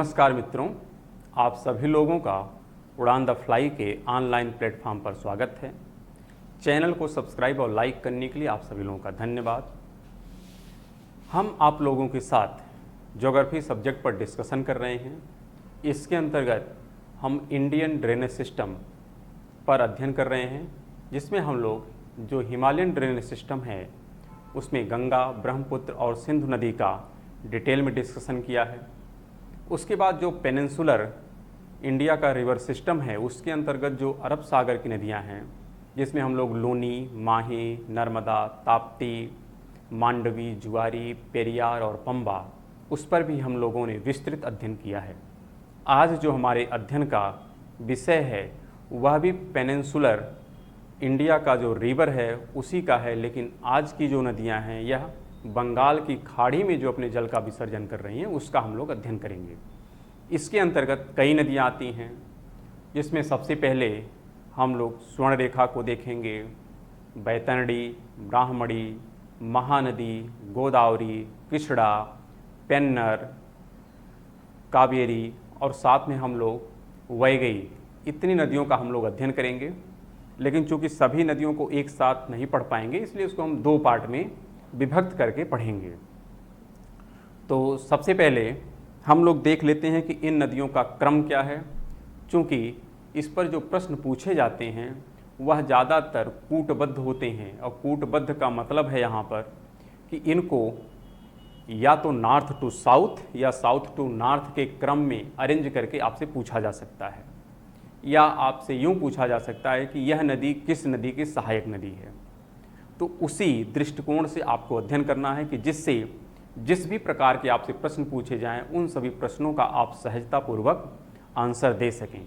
नमस्कार मित्रों, आप सभी लोगों का उड़ान द फ्लाई के ऑनलाइन प्लेटफॉर्म पर स्वागत है। चैनल को सब्सक्राइब और लाइक करने के लिए आप सभी लोगों का धन्यवाद। हम आप लोगों के साथ ज्योग्राफी सब्जेक्ट पर डिस्कशन कर रहे हैं। इसके अंतर्गत हम इंडियन ड्रेनेज सिस्टम पर अध्ययन कर रहे हैं, जिसमें हम लोग जो हिमालयन ड्रेनेज सिस्टम है उसमें गंगा, ब्रह्मपुत्र और सिंधु नदी का डिटेल में डिस्कशन किया है। उसके बाद जो पेनिनसुलर इंडिया का रिवर सिस्टम है उसके अंतर्गत जो अरब सागर की नदियां हैं, जिसमें हम लोग लूनी, माही, नर्मदा, ताप्ती, मांडवी, जुआरी, पेरियार और पंबा, उस पर भी हम लोगों ने विस्तृत अध्ययन किया है। आज जो हमारे अध्ययन का विषय है वह भी पेनिनसुलर इंडिया का जो रिवर है उसी का है, लेकिन आज की जो नदियां हैं यह बंगाल की खाड़ी में जो अपने जल का विसर्जन कर रही हैं उसका हम लोग अध्ययन करेंगे। इसके अंतर्गत कई नदियां आती हैं, जिसमें सबसे पहले हम लोग स्वर्ण रेखा को देखेंगे। बैतरणी, ब्राह्मणी, महानदी, गोदावरी, कृष्णा, पेन्नर, कावेरी और साथ में हम लोग वैगई, इतनी नदियों का हम लोग अध्ययन करेंगे। लेकिन चूंकि सभी नदियों को एक साथ नहीं पढ़ पाएंगे, इसलिए उसको हम दो पार्ट में विभक्त करके पढ़ेंगे। तो सबसे पहले हम लोग देख लेते हैं कि इन नदियों का क्रम क्या है। चूँकि इस पर जो प्रश्न पूछे जाते हैं वह ज़्यादातर कूटबद्ध होते हैं, और कूटबद्ध का मतलब है यहाँ पर कि इनको या तो नॉर्थ टू साउथ या साउथ टू नॉर्थ के क्रम में अरेंज करके आपसे पूछा जा सकता है, या आपसे यूँ पूछा जा सकता है कि यह नदी किस नदी की सहायक नदी है। तो उसी दृष्टिकोण से आपको अध्ययन करना है कि जिससे जिस भी प्रकार के आपसे प्रश्न पूछे जाएं उन सभी प्रश्नों का आप सहजतापूर्वक आंसर दे सकें।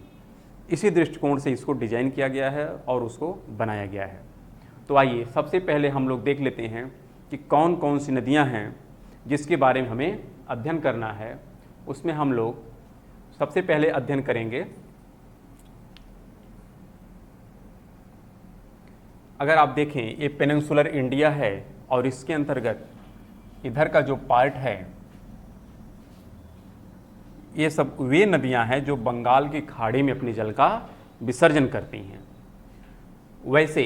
इसी दृष्टिकोण से इसको डिजाइन किया गया है और उसको बनाया गया है। तो आइए सबसे पहले हम लोग देख लेते हैं कि कौन कौन सी नदियां हैं जिसके बारे में हमें अध्ययन करना है। उसमें हम लोग सबसे पहले अध्ययन करेंगे, अगर आप देखें ये पेनिनसुलर इंडिया है और इसके अंतर्गत इधर का जो पार्ट है ये सब वे नदियां हैं जो बंगाल की खाड़ी में अपने जल का विसर्जन करती हैं। वैसे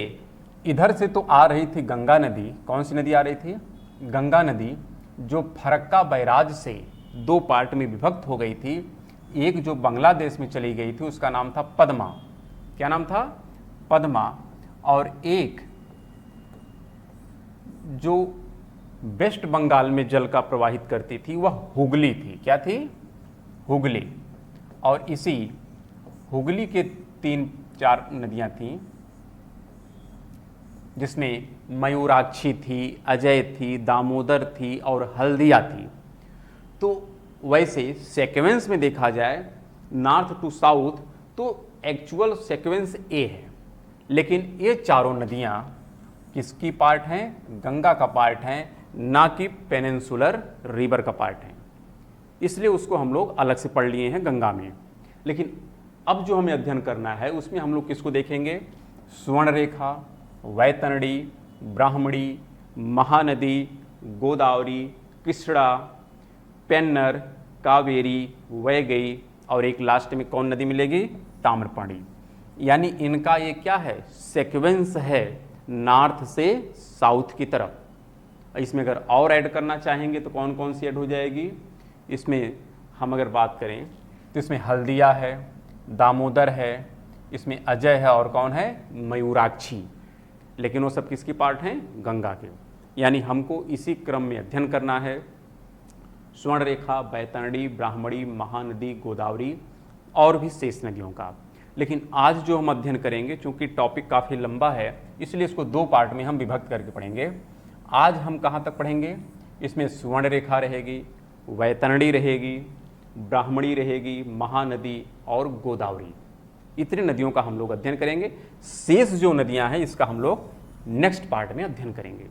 इधर से तो आ रही थी गंगा नदी। कौन सी नदी आ रही थी? गंगा नदी, जो फरक्का बैराज से दो पार्ट में विभक्त हो गई थी। एक जो बांग्लादेश में चली गई थी उसका नाम था पद्मा। क्या नाम था? पद्मा। और एक जो वेस्ट बंगाल में जल का प्रवाहित करती थी वह हुगली थी। क्या थी? हुगली। और इसी हुगली के 3-4 नदियां थीं, जिसमें मयूराक्षी थी, अजय थी, दामोदर थी और हल्दिया थी। तो वैसे सीक्वेंस में देखा जाए नॉर्थ टू साउथ तो एक्चुअल सीक्वेंस ए है, लेकिन ये चारों नदियां किसकी पार्ट हैं? गंगा का पार्ट हैं, ना कि पेनिनसुलर रिवर का पार्ट है। इसलिए उसको हम लोग अलग से पढ़ लिए हैं गंगा में। लेकिन अब जो हमें अध्ययन करना है उसमें हम लोग किसको देखेंगे? स्वर्ण रेखा, वैतरणी, ब्राह्मणी, महानदी, गोदावरी, कृष्णा, पेन्नर, कावेरी, वैगई और एक लास्ट में कौन नदी मिलेगी? ताम्रपर्णी। यानी इनका ये क्या है? सीक्वेंस है नॉर्थ से साउथ की तरफ। इसमें अगर और ऐड करना चाहेंगे तो कौन कौन सी ऐड हो जाएगी? इसमें हम अगर बात करें तो इसमें हल्दिया है, दामोदर है, इसमें अजय है और कौन है? मयूराक्षी। लेकिन वो सब किसकी पार्ट हैं? गंगा के। यानी हमको इसी क्रम में अध्ययन करना है स्वर्ण रेखा, बैतरणी, ब्राह्मणी, महानदी, गोदावरी और भी शेष नदियों का। लेकिन आज जो हम अध्ययन करेंगे, चूंकि टॉपिक काफ़ी लंबा है इसलिए इसको दो पार्ट में हम विभक्त करके पढ़ेंगे। आज हम कहाँ तक पढ़ेंगे? इसमें स्वर्ण रेखा रहेगी, वैतरणी रहेगी, ब्राह्मणी रहेगी, महानदी और गोदावरी, इतनी नदियों का हम लोग अध्ययन करेंगे। शेष जो नदियां हैं इसका हम लोग नेक्स्ट पार्ट में अध्ययन करेंगे।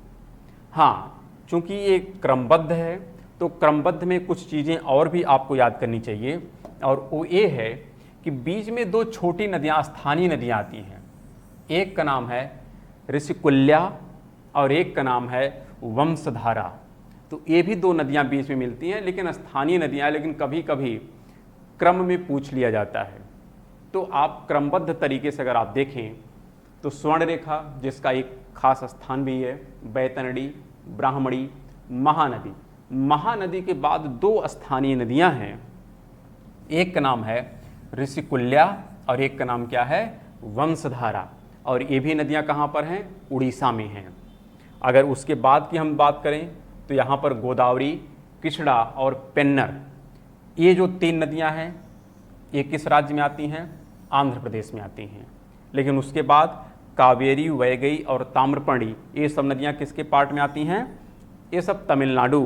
हाँ, चूंकि ये क्रमबद्ध है तो क्रमबद्ध में कुछ चीज़ें और भी आपको याद करनी चाहिए, और वो ये है कि बीच में दो छोटी नदियां, स्थानीय नदियां आती हैं। एक का नाम है ऋषिकुल्या और एक का नाम है वंशधारा। तो ये भी दो नदियां बीच में मिलती हैं, लेकिन स्थानीय नदियां, लेकिन कभी कभी क्रम में पूछ लिया जाता है। तो आप क्रमबद्ध तरीके से अगर आप देखें तो स्वर्ण रेखा जिसका एक खास स्थान भी है, बैतरणी, ब्राह्मणी, महानदी। महानदी के बाद दो स्थानीय नदियां हैं, एक का नाम है ऋषिकुल्या और एक का नाम क्या है, वंशधारा। और ये भी नदियां कहाँ पर हैं, उड़ीसा में हैं। अगर उसके बाद की हम बात करें तो यहाँ पर गोदावरी, कृष्णा और पेन्नर, ये जो तीन नदियां हैं ये किस राज्य में आती हैं, आंध्र प्रदेश में आती हैं। लेकिन उसके बाद कावेरी, वैगई और ताम्रपर्णी, ये सब नदियां किसके पार्ट में आती हैं, ये सब तमिलनाडु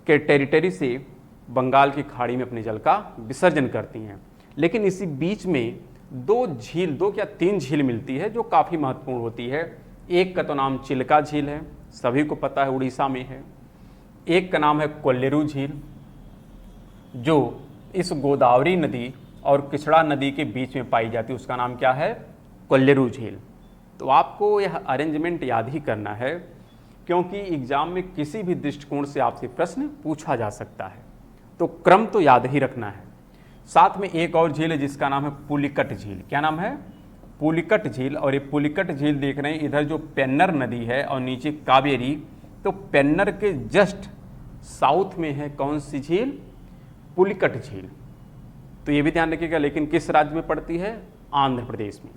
के टेरिटरी से बंगाल की खाड़ी में अपने जल का विसर्जन करती हैं। लेकिन इसी बीच में दो क्या तीन झील मिलती है जो काफ़ी महत्वपूर्ण होती है। एक का तो नाम चिल्का झील है, सभी को पता है उड़ीसा में है। एक का नाम है कोल्लेरू झील जो इस गोदावरी नदी और कृष्णा नदी के बीच में पाई जाती है, उसका नाम क्या है, कोल्लेरू झील। तो आपको यह अरेंजमेंट याद ही करना है क्योंकि एग्जाम में किसी भी दृष्टिकोण से आपसे प्रश्न पूछा जा सकता है, तो क्रम तो याद ही रखना है। साथ में एक और झील है जिसका नाम है पुलिकट झील। क्या नाम है, पुलिकट झील। और ये पुलिकट झील देख रहे हैं, इधर जो पेन्नर नदी है और नीचे कावेरी, तो पेन्नर के जस्ट साउथ में है कौन सी झील, पुलिकट झील। तो ये भी ध्यान रखिएगा, लेकिन किस राज्य में पड़ती है, आंध्र प्रदेश में।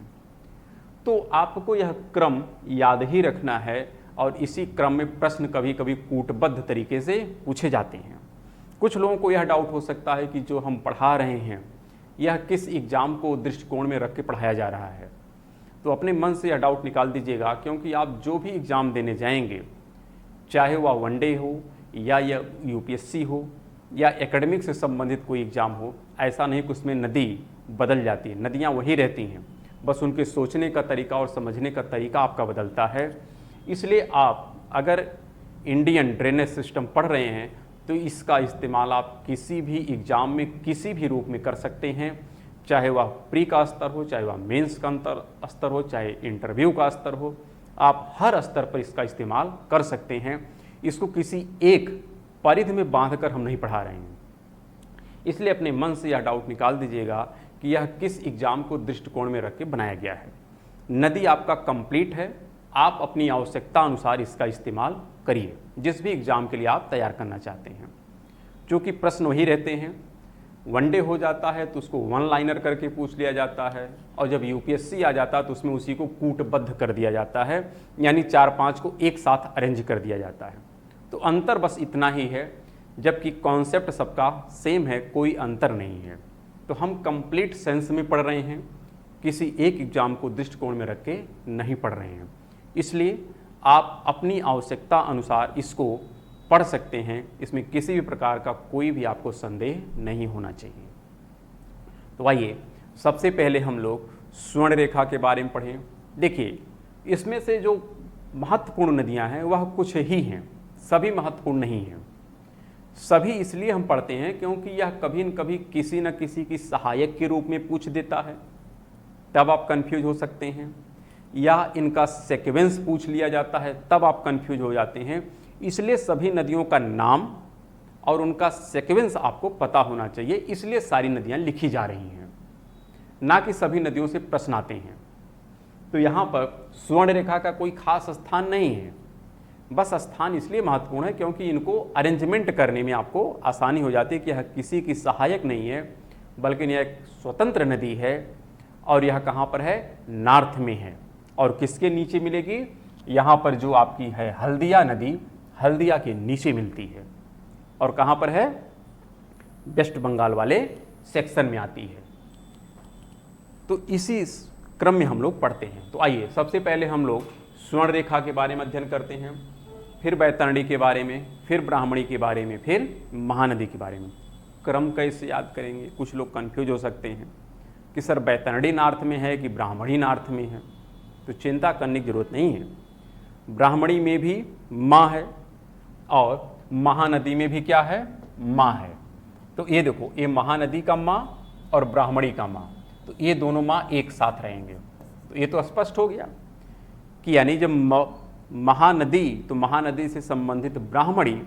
तो आपको यह क्रम याद ही रखना है और इसी क्रम में प्रश्न कभी कभी कूटबद्ध तरीके से पूछे जाते हैं। कुछ लोगों को यह डाउट हो सकता है कि जो हम पढ़ा रहे हैं यह किस एग्जाम को दृष्टिकोण में रख के पढ़ाया जा रहा है। तो अपने मन से यह डाउट निकाल दीजिएगा, क्योंकि आप जो भी एग्ज़ाम देने जाएंगे, चाहे वह वनडे हो या यूपीएससी हो या एकेडमिक से संबंधित कोई एग्ज़ाम हो, ऐसा नहीं कि उसमें नदी बदल जाती है, नदियाँ वही रहती हैं, बस उनके सोचने का तरीका और समझने का तरीका आपका बदलता है। इसलिए आप अगर इंडियन ड्रेनेज सिस्टम पढ़ रहे हैं तो इसका इस्तेमाल आप किसी भी एग्ज़ाम में किसी भी रूप में कर सकते हैं, चाहे वह प्री का स्तर हो, चाहे वह मेंस का स्तर हो, चाहे इंटरव्यू का स्तर हो, आप हर स्तर पर इसका इस्तेमाल कर सकते हैं। इसको किसी एक परिधि में बांधकर हम नहीं पढ़ा रहे हैं। इसलिए अपने मन से यह डाउट निकाल दीजिएगा कि यह किस एग्ज़ाम को दृष्टिकोण में रख के बनाया गया है। नदी आपका कंप्लीट है, आप अपनी आवश्यकता अनुसार इसका इस्तेमाल करिए जिस भी एग्ज़ाम के लिए आप तैयार करना चाहते हैं। क्योंकि प्रश्न वही रहते हैं, वनडे हो जाता है तो उसको वन लाइनर करके पूछ लिया जाता है, और जब यूपीएससी आ जाता है तो उसमें उसी को कूटबद्ध कर दिया जाता है, यानी 4-5 को एक साथ अरेंज कर दिया जाता है। तो अंतर बस इतना ही है, जबकि कॉन्सेप्ट सबका सेम है, कोई अंतर नहीं है। तो हम कंप्लीट सेंस में पढ़ रहे हैं, किसी एक एग्ज़ाम को दृष्टिकोण में रख के नहीं पढ़ रहे हैं। इसलिए आप अपनी आवश्यकता अनुसार इसको पढ़ सकते हैं, इसमें किसी भी प्रकार का कोई भी आपको संदेह नहीं होना चाहिए। तो आइए सबसे पहले हम लोग स्वर्ण रेखा के बारे में पढ़ें। देखिए, इसमें से जो महत्वपूर्ण नदियां हैं वह कुछ ही हैं, सभी महत्वपूर्ण नहीं हैं। सभी इसलिए हम पढ़ते हैं क्योंकि यह कभी न कभी किसी न किसी की सहायक के रूप में पूछ देता है, तब आप कंफ्यूज हो सकते हैं, या इनका सीक्वेंस पूछ लिया जाता है तब आप कंफ्यूज हो जाते हैं। इसलिए सभी नदियों का नाम और उनका सीक्वेंस आपको पता होना चाहिए, इसलिए सारी नदियां लिखी जा रही हैं, ना कि सभी नदियों से प्रश्न आते हैं। तो यहाँ पर स्वर्ण रेखा का कोई खास स्थान नहीं है, बस स्थान इसलिए महत्वपूर्ण है क्योंकि इनको अरेंजमेंट करने में आपको आसानी हो जाती है कि यह किसी की सहायक नहीं है, बल्कि यह एक स्वतंत्र नदी है और यह कहाँ पर है, नॉर्थ में है। और किसके नीचे मिलेगी, यहाँ पर जो आपकी है हल्दिया नदी, हल्दिया के नीचे मिलती है, और कहाँ पर है, वेस्ट बंगाल वाले सेक्शन में आती है। तो इसी क्रम में हम लोग पढ़ते हैं। तो आइए सबसे पहले हम लोग स्वर्ण रेखा के बारे में अध्ययन करते हैं, फिर बैतरणी के बारे में, फिर ब्राह्मणी के बारे में, फिर महानदी के बारे में। क्रम कैसे याद करेंगे, कुछ लोग कंफ्यूज हो सकते हैं कि सर बैतरणी नॉर्थ में है कि ब्राह्मणी नॉर्थ में है। तो चिंता करने की जरूरत नहीं है, ब्राह्मणी में भी माँ है और महानदी में भी क्या है, माँ है। तो ये देखो, ये महानदी का माँ और ब्राह्मणी का माँ, तो ये दोनों माँ एक साथ रहेंगे। तो ये तो स्पष्ट हो गया कि यानी जब महानदी, तो महानदी से संबंधित ब्राह्मणी,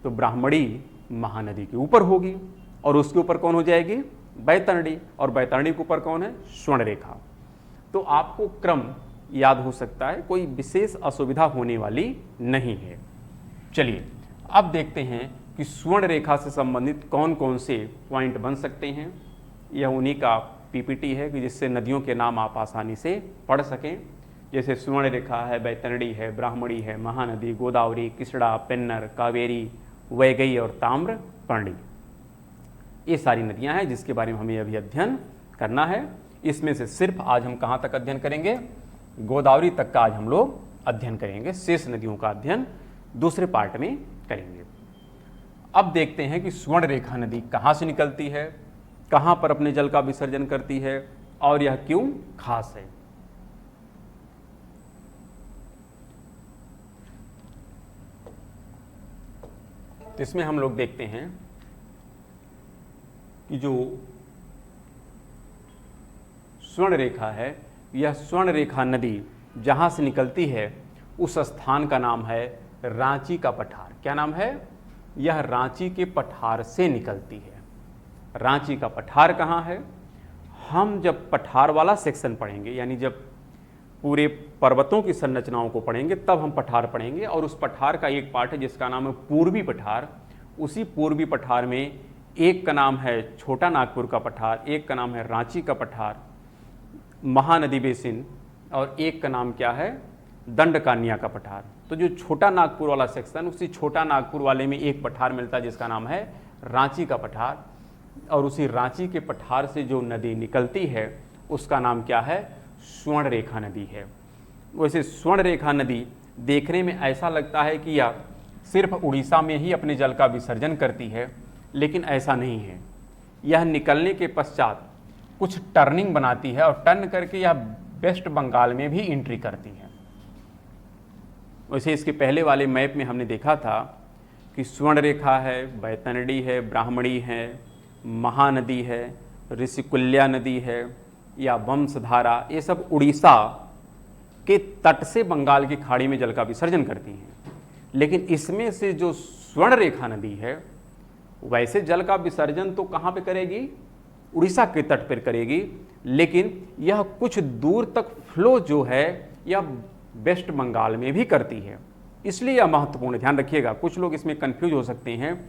तो ब्राह्मणी महानदी के ऊपर होगी और उसके ऊपर कौन हो जाएगी, बैतरणी, और बैतरणी के ऊपर कौन है? स्वर्ण रेखा। तो आपको क्रम याद हो सकता है, कोई विशेष असुविधा होने वाली नहीं है। चलिए अब देखते हैं कि स्वर्ण रेखा से संबंधित कौन कौन से पॉइंट बन सकते हैं। यह उन्हीं का पीपीटी है कि जिससे नदियों के नाम आप आसानी से पढ़ सकें। जैसे स्वर्ण रेखा है, बैतरणी है, ब्राह्मणी है, महानदी, गोदावरी, कृष्णा, पेन्नर, कावेरी, वैगई और ताम्रपर्णी, ये सारी नदियां हैं जिसके बारे में हमें अभी अध्ययन करना है। इसमें से सिर्फ आज हम कहाँ तक अध्ययन करेंगे? गोदावरी तक का आज हम लोग अध्ययन करेंगे। शेष नदियों का अध्ययन दूसरे पार्ट में करेंगे। अब देखते हैं कि स्वर्ण रेखा नदी कहाँ से निकलती है, कहाँ पर अपने जल का विसर्जन करती है और यह क्यों खास है। तो इसमें हम लोग देखते हैं कि जो स्वर्ण रेखा है, यह स्वर्ण रेखा नदी जहाँ से निकलती है उस स्थान का नाम है रांची का पठार। क्या नाम है? यह रांची के पठार से निकलती है। रांची का पठार कहाँ है? हम जब पठार वाला सेक्शन पढ़ेंगे, यानी जब पूरे पर्वतों की संरचनाओं को पढ़ेंगे, तब हम पठार पढ़ेंगे। और उस पठार का एक पार्ट है जिसका नाम है पूर्वी पठार। उसी पूर्वी पठार में एक का नाम है छोटा नागपुर का पठार, एक का नाम है रांची का पठार, महानदी बेसिन, और एक का नाम क्या है? दंडकान्या का पठार। तो जो छोटा नागपुर वाला सेक्शन, उसी छोटा नागपुर वाले में एक पठार मिलता है जिसका नाम है रांची का पठार। और उसी रांची के पठार से जो नदी निकलती है उसका नाम क्या है? स्वर्ण रेखा नदी है। वैसे स्वर्ण रेखा नदी देखने में ऐसा लगता है कि यह सिर्फ उड़ीसा में ही अपने जल का विसर्जन करती है, लेकिन ऐसा नहीं है। यह निकलने के पश्चात कुछ टर्निंग बनाती है और टर्न करके यह वेस्ट बंगाल में भी एंट्री करती है। वैसे इसके पहले वाले मैप में हमने देखा था कि स्वर्ण रेखा है, बैतरणी है, ब्राह्मणी है, महानदी है, ऋषिकुल्या नदी है या वंशधारा, ये सब उड़ीसा के तट से बंगाल की खाड़ी में जल का विसर्जन करती हैं। लेकिन इसमें से जो स्वर्ण रेखा नदी है, वैसे जल का विसर्जन तो कहाँ पे करेगी? उड़ीसा के तट पर करेगी, लेकिन यह कुछ दूर तक फ्लो जो है यह वेस्ट बंगाल में भी करती है। इसलिए यह महत्वपूर्ण, ध्यान रखिएगा, कुछ लोग इसमें कंफ्यूज हो सकते हैं,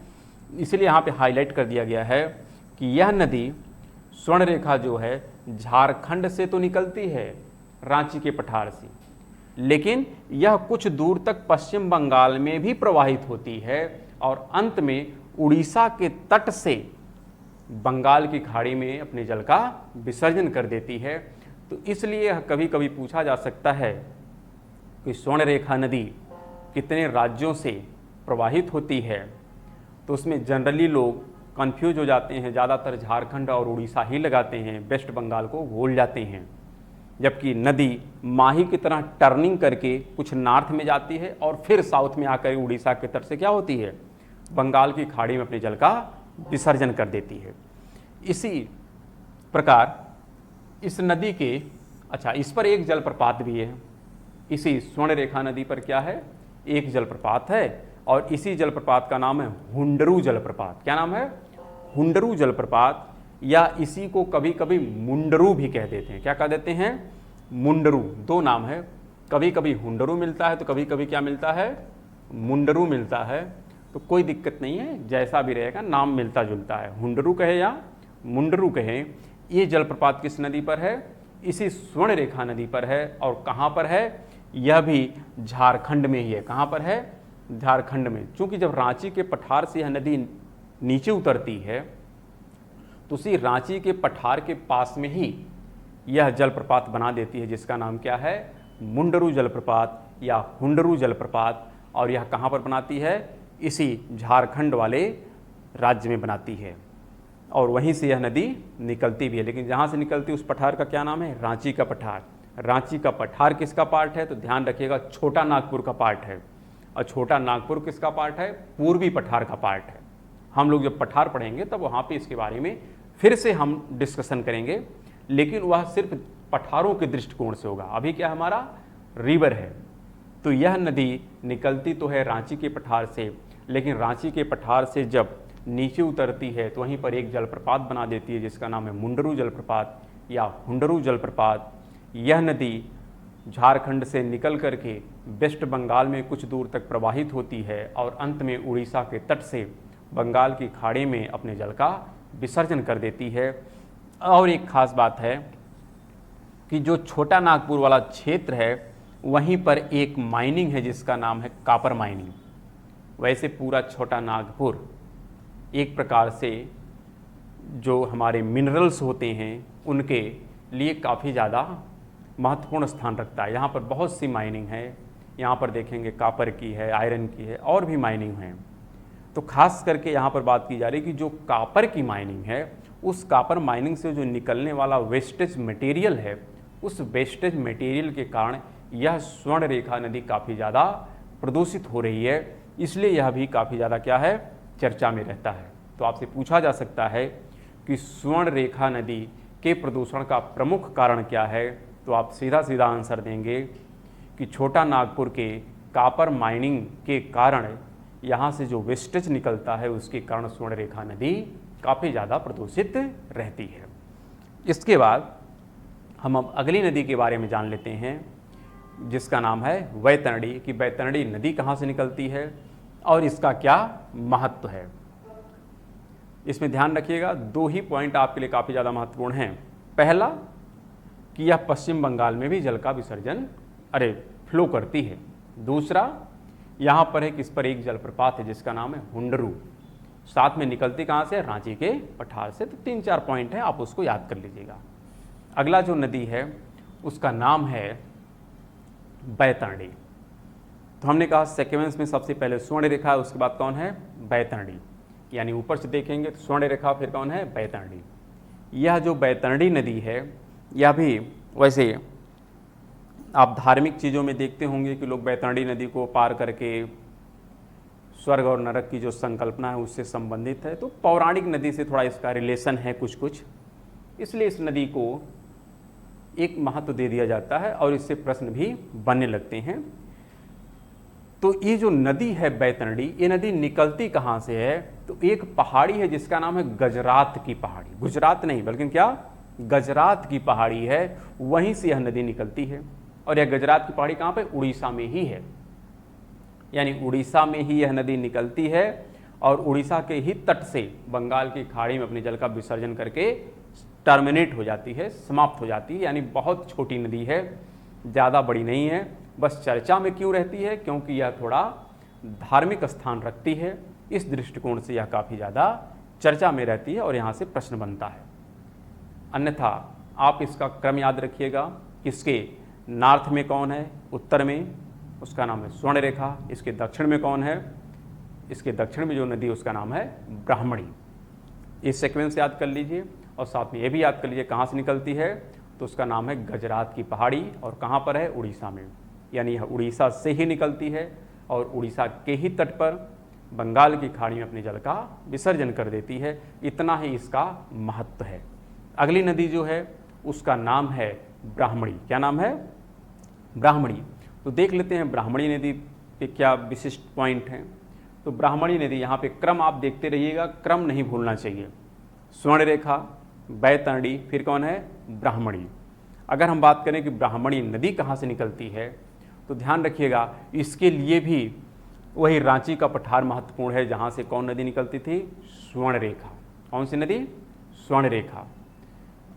इसलिए यहाँ पे हाईलाइट कर दिया गया है कि यह नदी स्वर्ण रेखा जो है झारखंड से तो निकलती है रांची के पठार से, लेकिन यह कुछ दूर तक पश्चिम बंगाल में भी प्रवाहित होती है और अंत में उड़ीसा के तट से बंगाल की खाड़ी में अपने जल का विसर्जन कर देती है। तो इसलिए कभी कभी पूछा जा सकता है कि स्वर्ण रेखा नदी कितने राज्यों से प्रवाहित होती है, तो उसमें जनरली लोग कंफ्यूज हो जाते हैं, ज़्यादातर झारखंड और उड़ीसा ही लगाते हैं, वेस्ट बंगाल को भूल जाते हैं। जबकि नदी माही की तरह टर्निंग करके कुछ नॉर्थ में जाती है और फिर साउथ में आकर उड़ीसा के तट से क्या होती है? बंगाल की खाड़ी में अपने जल का विसर्जन कर देती है। इसी प्रकार इस नदी के, अच्छा, इस पर एक जलप्रपात भी है। इसी स्वर्ण रेखा नदी पर क्या है? एक जलप्रपात है और इसी जलप्रपात का नाम है हुंडरू जलप्रपात। क्या नाम है? हुंडरू जलप्रपात, या इसी को कभी कभी मुंडरू भी कह देते हैं। क्या कह देते हैं? मुंडरू। दो नाम है, कभी कभी हुंडरू मिलता है तो कभी कभी क्या मिलता है? मुंडरू मिलता है। तो कोई दिक्कत नहीं है, जैसा भी रहेगा नाम मिलता जुलता है, हुंडरू कहे या मुंडरू कहे। ये जलप्रपात किस नदी पर है? इसी स्वर्ण रेखा नदी पर है। और कहाँ पर है? यह भी झारखंड में ही है। कहाँ पर है? झारखंड में। चूंकि जब रांची के पठार से यह नदी नीचे उतरती है तो उसी रांची के पठार के पास में ही यह जलप्रपात बना देती है, जिसका नाम क्या है? मुंडरू जलप्रपात या हुंडरू जलप्रपात। और यह कहाँ पर बनाती है? इसी झारखंड वाले राज्य में बनाती है और वहीं से यह नदी निकलती भी है। लेकिन जहाँ से निकलती है उस पठार का क्या नाम है? रांची का पठार। रांची का पठार किसका पार्ट है? तो ध्यान रखिएगा, छोटा नागपुर का पार्ट है। और छोटा नागपुर किसका पार्ट है? पूर्वी पठार का पार्ट है। हम लोग जब पठार पढ़ेंगे तब वहाँ पे इसके बारे में फिर से हम डिस्कशन करेंगे, लेकिन वह सिर्फ पठारों के दृष्टिकोण से होगा। अभी क्या हमारा रिवर है। तो यह नदी निकलती तो है रांची के पठार से, लेकिन रांची के पठार से जब नीचे उतरती है तो वहीं पर एक जलप्रपात बना देती है जिसका नाम है मुंडरू जलप्रपात या हुंडरू जलप्रपात। यह नदी झारखंड से निकल करके वेस्ट बंगाल में कुछ दूर तक प्रवाहित होती है और अंत में उड़ीसा के तट से बंगाल की खाड़ी में अपने जल का विसर्जन कर देती है। और एक खास बात है कि जो छोटा नागपुर वाला क्षेत्र है वहीं पर एक माइनिंग है जिसका नाम है कापर माइनिंग। वैसे पूरा छोटा नागपुर एक प्रकार से जो हमारे मिनरल्स होते हैं उनके लिए काफ़ी ज़्यादा महत्वपूर्ण स्थान रखता है। यहाँ पर बहुत सी माइनिंग है, यहाँ पर देखेंगे कापर की है, आयरन की है और भी माइनिंग है। तो खास करके यहाँ पर बात की जा रही है कि जो कापर की माइनिंग है उस कापर माइनिंग से जो निकलने वाला वेस्टेज मटेरियल है उस वेस्टेज मटेरियल के कारण यह स्वर्ण रेखा नदी काफ़ी ज़्यादा प्रदूषित हो रही है, इसलिए यह भी काफ़ी ज़्यादा क्या है चर्चा में रहता है। तो आपसे पूछा जा सकता है कि स्वर्ण रेखा नदी के प्रदूषण का प्रमुख कारण क्या है, तो आप सीधा सीधा आंसर देंगे कि छोटा नागपुर के कापर माइनिंग के कारण यहाँ से जो वेस्टेज निकलता है उसके कारण स्वर्ण रेखा नदी काफ़ी ज़्यादा प्रदूषित रहती है। इसके बाद हम अब अगली नदी के बारे में जान लेते हैं जिसका नाम है वैतरणी, कि वैतरणी नदी कहाँ से निकलती है और इसका क्या महत्व है। इसमें ध्यान रखिएगा, दो ही पॉइंट आपके लिए काफ़ी ज़्यादा महत्वपूर्ण हैं। पहला कि यह पश्चिम बंगाल में भी जल का विसर्जन फ्लो करती है। दूसरा, यहाँ पर है कि इस पर एक जलप्रपात है जिसका नाम है हुंडरू, साथ में निकलती कहाँ से, रांची के पठार से। तो 3-4 पॉइंट हैं, आप उसको याद कर लीजिएगा। अगला जो नदी है उसका नाम है बैतरणी। तो हमने कहा सीक्वेंस में सबसे पहले स्वर्ण रेखा है, उसके बाद कौन है, बैतरणी, यानी ऊपर से देखेंगे तो स्वर्ण रेखा, फिर कौन है, बैतरणी। यह जो बैतरणी नदी है यह भी वैसे आप धार्मिक चीज़ों में देखते होंगे कि लोग बैतरणी नदी को पार करके स्वर्ग और नरक की जो संकल्पना है उससे संबंधित है। तो पौराणिक नदी से थोड़ा इसका रिलेशन है कुछ, इसलिए इस नदी को एक महत्व दे दिया जाता है और इससे प्रश्न भी बनने लगते हैं। तो ये जो नदी है बैतरणी, ये नदी निकलती कहाँ से है, तो एक पहाड़ी है जिसका नाम है गजरात की पहाड़ी। गुजरात नहीं बल्कि क्या, गजरात की पहाड़ी है, वहीं से यह नदी निकलती है। और यह गजरात की पहाड़ी कहाँ पे, उड़ीसा में ही है, यानी उड़ीसा में ही यह नदी निकलती है और उड़ीसा के ही तट से बंगाल की खाड़ी में अपने जल का विसर्जन करके टर्मिनेट हो जाती है, समाप्त हो जाती है। यानी बहुत छोटी नदी है, ज़्यादा बड़ी नहीं है। बस चर्चा में क्यों रहती है, क्योंकि यह थोड़ा धार्मिक स्थान रखती है, इस दृष्टिकोण से यह काफ़ी ज़्यादा चर्चा में रहती है और यहाँ से प्रश्न बनता है। अन्यथा आप इसका क्रम याद रखिएगा, इसके नॉर्थ में कौन है, उत्तर में उसका नाम है स्वर्ण रेखा, इसके दक्षिण में कौन है, इसके दक्षिण में जो नदी उसका नाम है ब्राह्मणी। इस सीक्वेंस याद कर लीजिए और साथ में ये भी याद कर लीजिए कहाँ से निकलती है, तो उसका नाम है गजरात की पहाड़ी और कहाँ पर है, उड़ीसा में। यानी यह उड़ीसा से ही निकलती है और उड़ीसा के ही तट पर बंगाल की खाड़ी में अपने जल का विसर्जन कर देती है। इतना ही इसका महत्व है। अगली नदी जो है उसका नाम है ब्राह्मणी। क्या नाम है, ब्राह्मणी। तो देख लेते हैं ब्राह्मणी नदी के क्या विशिष्ट पॉइंट हैं। तो ब्राह्मणी नदी, यहाँ पे क्रम आप देखते रहिएगा, क्रम नहीं भूलना चाहिए। स्वर्ण रेखा, बैतरणी, फिर कौन है, ब्राह्मणी। अगर हम बात करें कि ब्राह्मणी नदी कहाँ से निकलती है, तो ध्यान रखिएगा इसके लिए भी वही रांची का पठार महत्वपूर्ण है, जहाँ से कौन नदी निकलती थी, स्वर्ण रेखा। कौन सी नदी, स्वर्ण रेखा।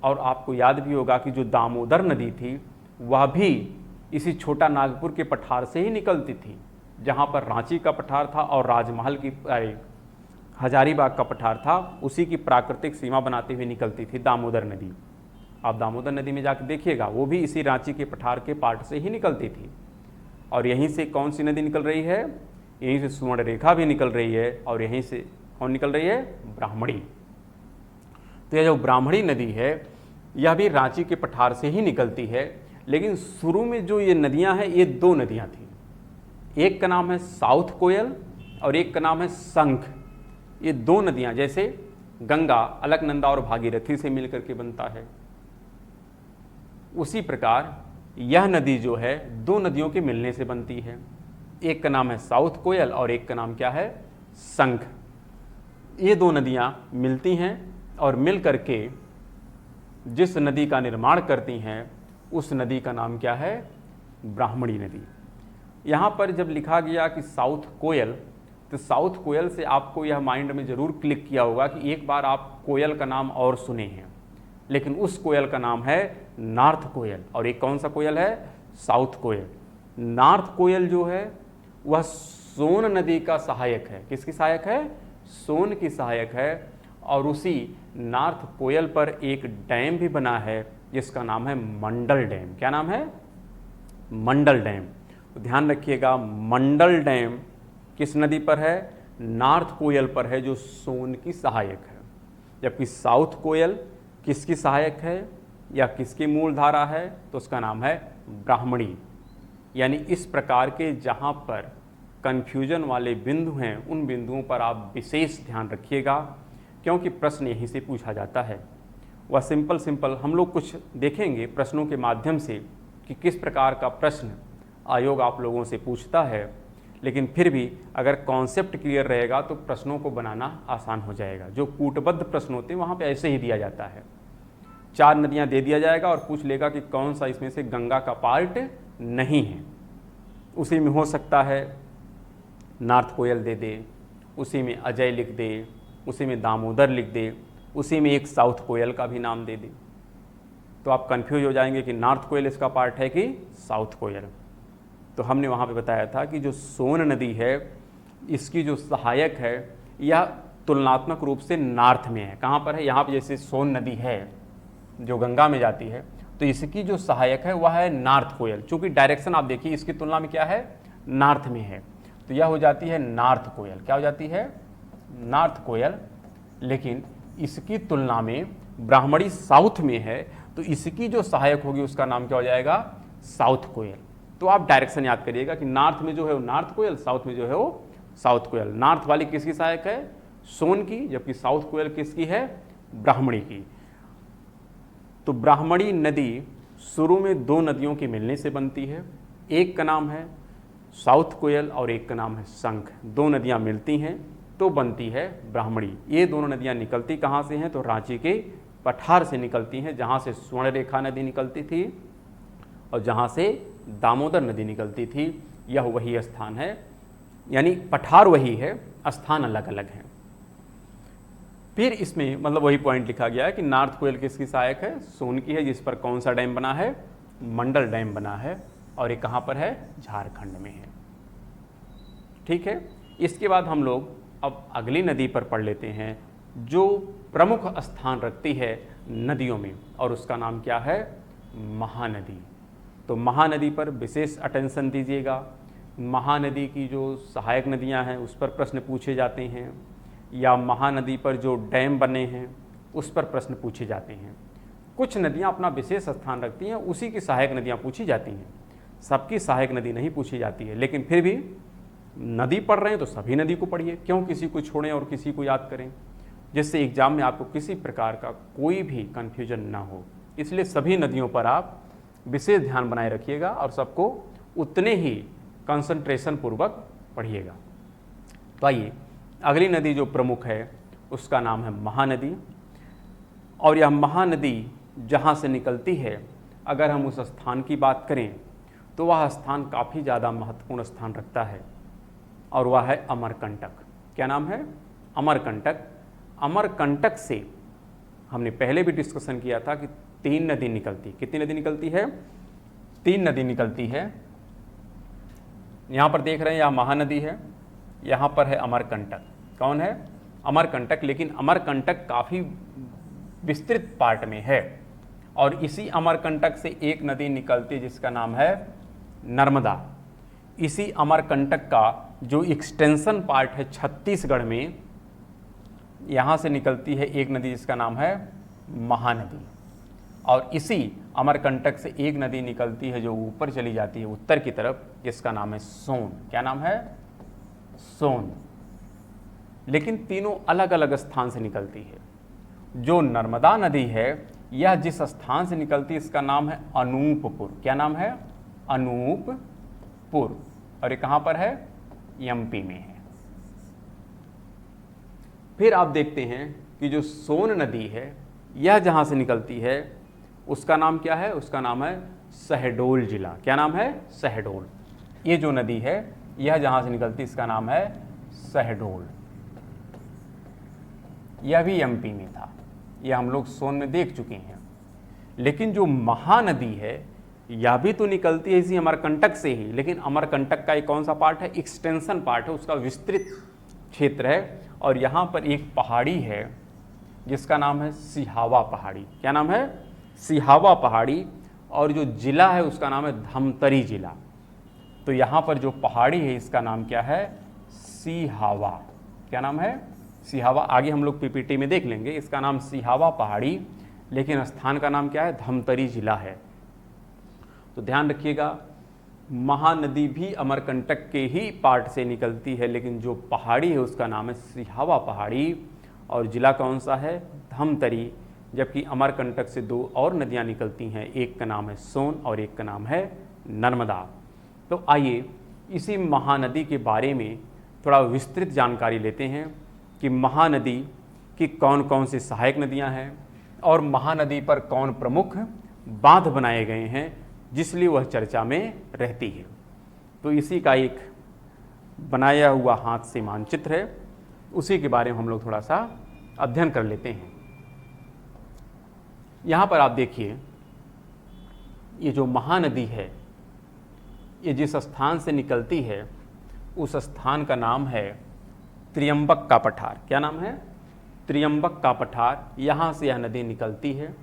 और आपको याद भी होगा कि जो दामोदर नदी थी वह भी इसी छोटा नागपुर के पठार से ही निकलती थी, जहाँ पर रांची का पठार था और राजमहल की हजारीबाग का पठार था, उसी की प्राकृतिक सीमा बनाते हुए निकलती थी दामोदर नदी। आप दामोदर नदी में जाकर देखिएगा, वो भी इसी रांची के पठार के पार्ट से ही निकलती थी। और यहीं से कौन सी नदी निकल रही है, यहीं से स्वर्ण रेखा भी निकल रही है और यहीं से कौन निकल रही है, ब्राह्मणी। तो यह जो ब्राह्मणी नदी है यह भी रांची के पठार से ही निकलती है, लेकिन शुरू में जो ये नदियां हैं ये दो नदियां थी, एक का नाम है साउथ कोयल और एक का नाम है शंख। ये दो नदियां, जैसे गंगा अलकनंदा और भागीरथी से मिलकर के बनता है, उसी प्रकार यह नदी जो है दो नदियों के मिलने से बनती है। एक का नाम है साउथ कोयल और एक का नाम क्या है, शंख। ये दो नदियाँ मिलती हैं और मिल करके जिस नदी का निर्माण करती हैं उस नदी का नाम क्या है? ब्राह्मणी नदी। यहाँ पर जब लिखा गया कि साउथ कोयल, तो साउथ कोयल से आपको यह माइंड में ज़रूर क्लिक किया होगा कि एक बार आप कोयल का नाम और सुने हैं, लेकिन उस कोयल का नाम है नॉर्थ कोयल। और एक कौन सा कोयल है? साउथ कोयल। नॉर्थ कोयल जो है वह सोन नदी का सहायक है। किसकी सहायक है? सोन की सहायक है। और उसी नॉर्थ कोयल पर एक डैम भी बना है जिसका नाम है मंडल डैम। क्या नाम है? मंडल डैम। तो ध्यान रखिएगा, मंडल डैम किस नदी पर है? नॉर्थ कोयल पर है, जो सोन की सहायक है। जबकि साउथ कोयल किसकी सहायक है या किसकी मूल धारा है? तो उसका नाम है ब्राह्मणी। यानी इस प्रकार के जहाँ पर कन्फ्यूजन वाले बिंदु हैं, उन बिंदुओं पर आप विशेष ध्यान रखिएगा, क्योंकि प्रश्न यहीं से पूछा जाता है। वह सिंपल हम लोग कुछ देखेंगे प्रश्नों के माध्यम से कि किस प्रकार का प्रश्न आयोग आप लोगों से पूछता है, लेकिन फिर भी अगर कॉन्सेप्ट क्लियर रहेगा तो प्रश्नों को बनाना आसान हो जाएगा। जो कूटबद्ध प्रश्न होते हैं वहाँ पे ऐसे ही दिया जाता है, 4 नदियाँ दे दिया जाएगा और पूछ लेगा कि कौन सा इसमें से गंगा का पार्ट नहीं है। उसी में हो सकता है नॉर्थ कोयल दे दे, उसी में अजय लिख दे, उसी में दामोदर लिख दे, उसी में एक साउथ कोयल का भी नाम दे दे, तो आप कंफ्यूज हो जाएंगे कि नॉर्थ कोयल इसका पार्ट है कि साउथ कोयल। तो हमने वहाँ पे बताया था कि जो सोन नदी है इसकी जो सहायक है यह तुलनात्मक रूप से नॉर्थ में है। कहाँ पर है? यहाँ पे जैसे सोन नदी है जो गंगा में जाती है, तो इसकी जो सहायक है वह है नॉर्थ कोयल। चूँकि डायरेक्शन आप देखिए इसकी तुलना में क्या है? नॉर्थ में है, तो यह हो जाती है नॉर्थ कोयल। क्या हो जाती है? नॉर्थ कोयल। लेकिन इसकी तुलना में ब्राह्मणी साउथ में है, तो इसकी जो सहायक होगी उसका नाम क्या हो जाएगा? साउथ कोयल। तो आप डायरेक्शन याद करिएगा कि नॉर्थ में जो है वो नॉर्थ कोयल, साउथ में जो है वो साउथ कोयल। नॉर्थ वाली किसकी सहायक है? सोन की, जबकि साउथ कोयल किसकी है? ब्राह्मणी की। तो ब्राह्मणी नदी शुरू में 2 नदियों के मिलने से बनती है। एक का नाम है साउथ कोयल और एक का नाम है शंख। 2 नदियाँ मिलती हैं तो बनती है ब्राह्मणी। ये दोनों नदियाँ निकलती कहाँ से हैं? तो रांची के पठार से निकलती हैं, जहाँ से स्वर्णरेखा नदी निकलती थी और जहाँ से दामोदर नदी निकलती थी। यह वही स्थान है, यानी पठार वही है, स्थान अलग अलग हैं। फिर इसमें मतलब वही पॉइंट लिखा गया है कि नॉर्थ कोयल किसकी सहायक है? सोन की है, जिस पर कौन सा डैम बना है? मंडल डैम बना है, और ये कहाँ पर है? झारखंड में है। ठीक है, इसके बाद हम लोग अब अगली नदी पर पढ़ लेते हैं जो प्रमुख स्थान रखती है नदियों में, और उसका नाम क्या है? महानदी। तो महानदी पर विशेष अटेंशन दीजिएगा। महानदी की जो सहायक नदियां हैं उस पर प्रश्न पूछे जाते हैं, या महानदी पर जो डैम बने हैं उस पर प्रश्न पूछे जाते हैं। कुछ नदियां अपना विशेष स्थान रखती हैं, उसी की सहायक नदियां पूछी जाती हैं, सबकी सहायक नदी नहीं पूछी जाती है। लेकिन फिर भी नदी पढ़ रहे हैं तो सभी नदी को पढ़िए, क्यों किसी को छोड़ें और किसी को याद करें, जिससे एग्जाम में आपको किसी प्रकार का कोई भी कन्फ्यूजन ना हो। इसलिए सभी नदियों पर आप विशेष ध्यान बनाए रखिएगा और सबको उतने ही कंसंट्रेशन पूर्वक पढ़िएगा। तो आइए, अगली नदी जो प्रमुख है उसका नाम है महानदी। और यह महानदी जहाँ से निकलती है, अगर हम उस स्थान की बात करें तो वह स्थान काफ़ी ज़्यादा महत्वपूर्ण स्थान रखता है, और वह है अमरकंटक। क्या नाम है? अमरकंटक। अमरकंटक से हमने पहले भी डिस्कशन किया था कि 3 नदी निकलती। कितनी नदी निकलती है? 3 नदी निकलती है। यहाँ पर देख रहे हैं, यहाँ महानदी है, यहाँ पर है अमरकंटक। कौन है? अमरकंटक। लेकिन अमरकंटक काफ़ी विस्तृत पार्ट में है, और इसी अमरकंटक से एक नदी निकलती है जिसका नाम है नर्मदा। इसी अमरकंटक का जो एक्सटेंशन पार्ट है छत्तीसगढ़ में, यहाँ से निकलती है एक नदी जिसका नाम है महानदी। और इसी अमरकंटक से एक नदी निकलती है जो ऊपर चली जाती है उत्तर की तरफ, जिसका नाम है सोन। क्या नाम है? सोन। लेकिन तीनों अलग अलग स्थान से निकलती है। जो नर्मदा नदी है यह जिस स्थान से निकलती है इसका नाम है अनूपपुर। क्या नाम है? अनूपपुर। और ये कहाँ पर है? एमपी में है। फिर आप देखते हैं कि जो सोन नदी है यह जहाँ से निकलती है उसका नाम क्या है, उसका नाम है शहडोल जिला। क्या नाम है, शहडोल। ये जो नदी है यह जहाँ से निकलती है इसका नाम है शहडोल। यह भी एमपी में था, यह हम लोग सोन में देख चुके हैं। लेकिन जो महानदी है यह भी तो निकलती है इसी अमरकंटक से ही, लेकिन अमरकंटक का एक कौन सा पार्ट है, एक्सटेंशन पार्ट है, उसका विस्तृत क्षेत्र है। और यहाँ पर एक पहाड़ी है जिसका नाम है सिहावा पहाड़ी। क्या नाम है, सिहावा पहाड़ी। और जो जिला है उसका नाम है धमतरी जिला। तो यहाँ पर जो पहाड़ी है इसका नाम क्या है, सिहावा। क्या नाम है, सिहावा। आगे हम लोग पीपीटी में देख लेंगे, इसका नाम सिहावा पहाड़ी, लेकिन स्थान का नाम क्या है, धमतरी जिला है। तो ध्यान रखिएगा, महानदी भी अमरकंटक के ही पार्ट से निकलती है, लेकिन जो पहाड़ी है उसका नाम है सिहावा पहाड़ी और जिला कौन सा है, धमतरी। जबकि अमरकंटक से दो और नदियां निकलती हैं, एक का नाम है सोन और एक का नाम है नर्मदा। तो आइए इसी महानदी के बारे में थोड़ा विस्तृत जानकारी लेते हैं कि महानदी की कौन कौन सी सहायक नदियां हैं और महानदी पर कौन प्रमुख बांध बनाए गए हैं जिसलिए वह चर्चा में रहती है। तो इसी का एक बनाया हुआ हाथ से मानचित्र है, उसी के बारे में हम लोग थोड़ा सा अध्ययन कर लेते हैं। यहाँ पर आप देखिए, ये जो महानदी है ये जिस स्थान से निकलती है उस स्थान का नाम है त्रियंबक का पठार। क्या नाम है, त्रियंबक का पठार। यहाँ से यह नदी निकलती है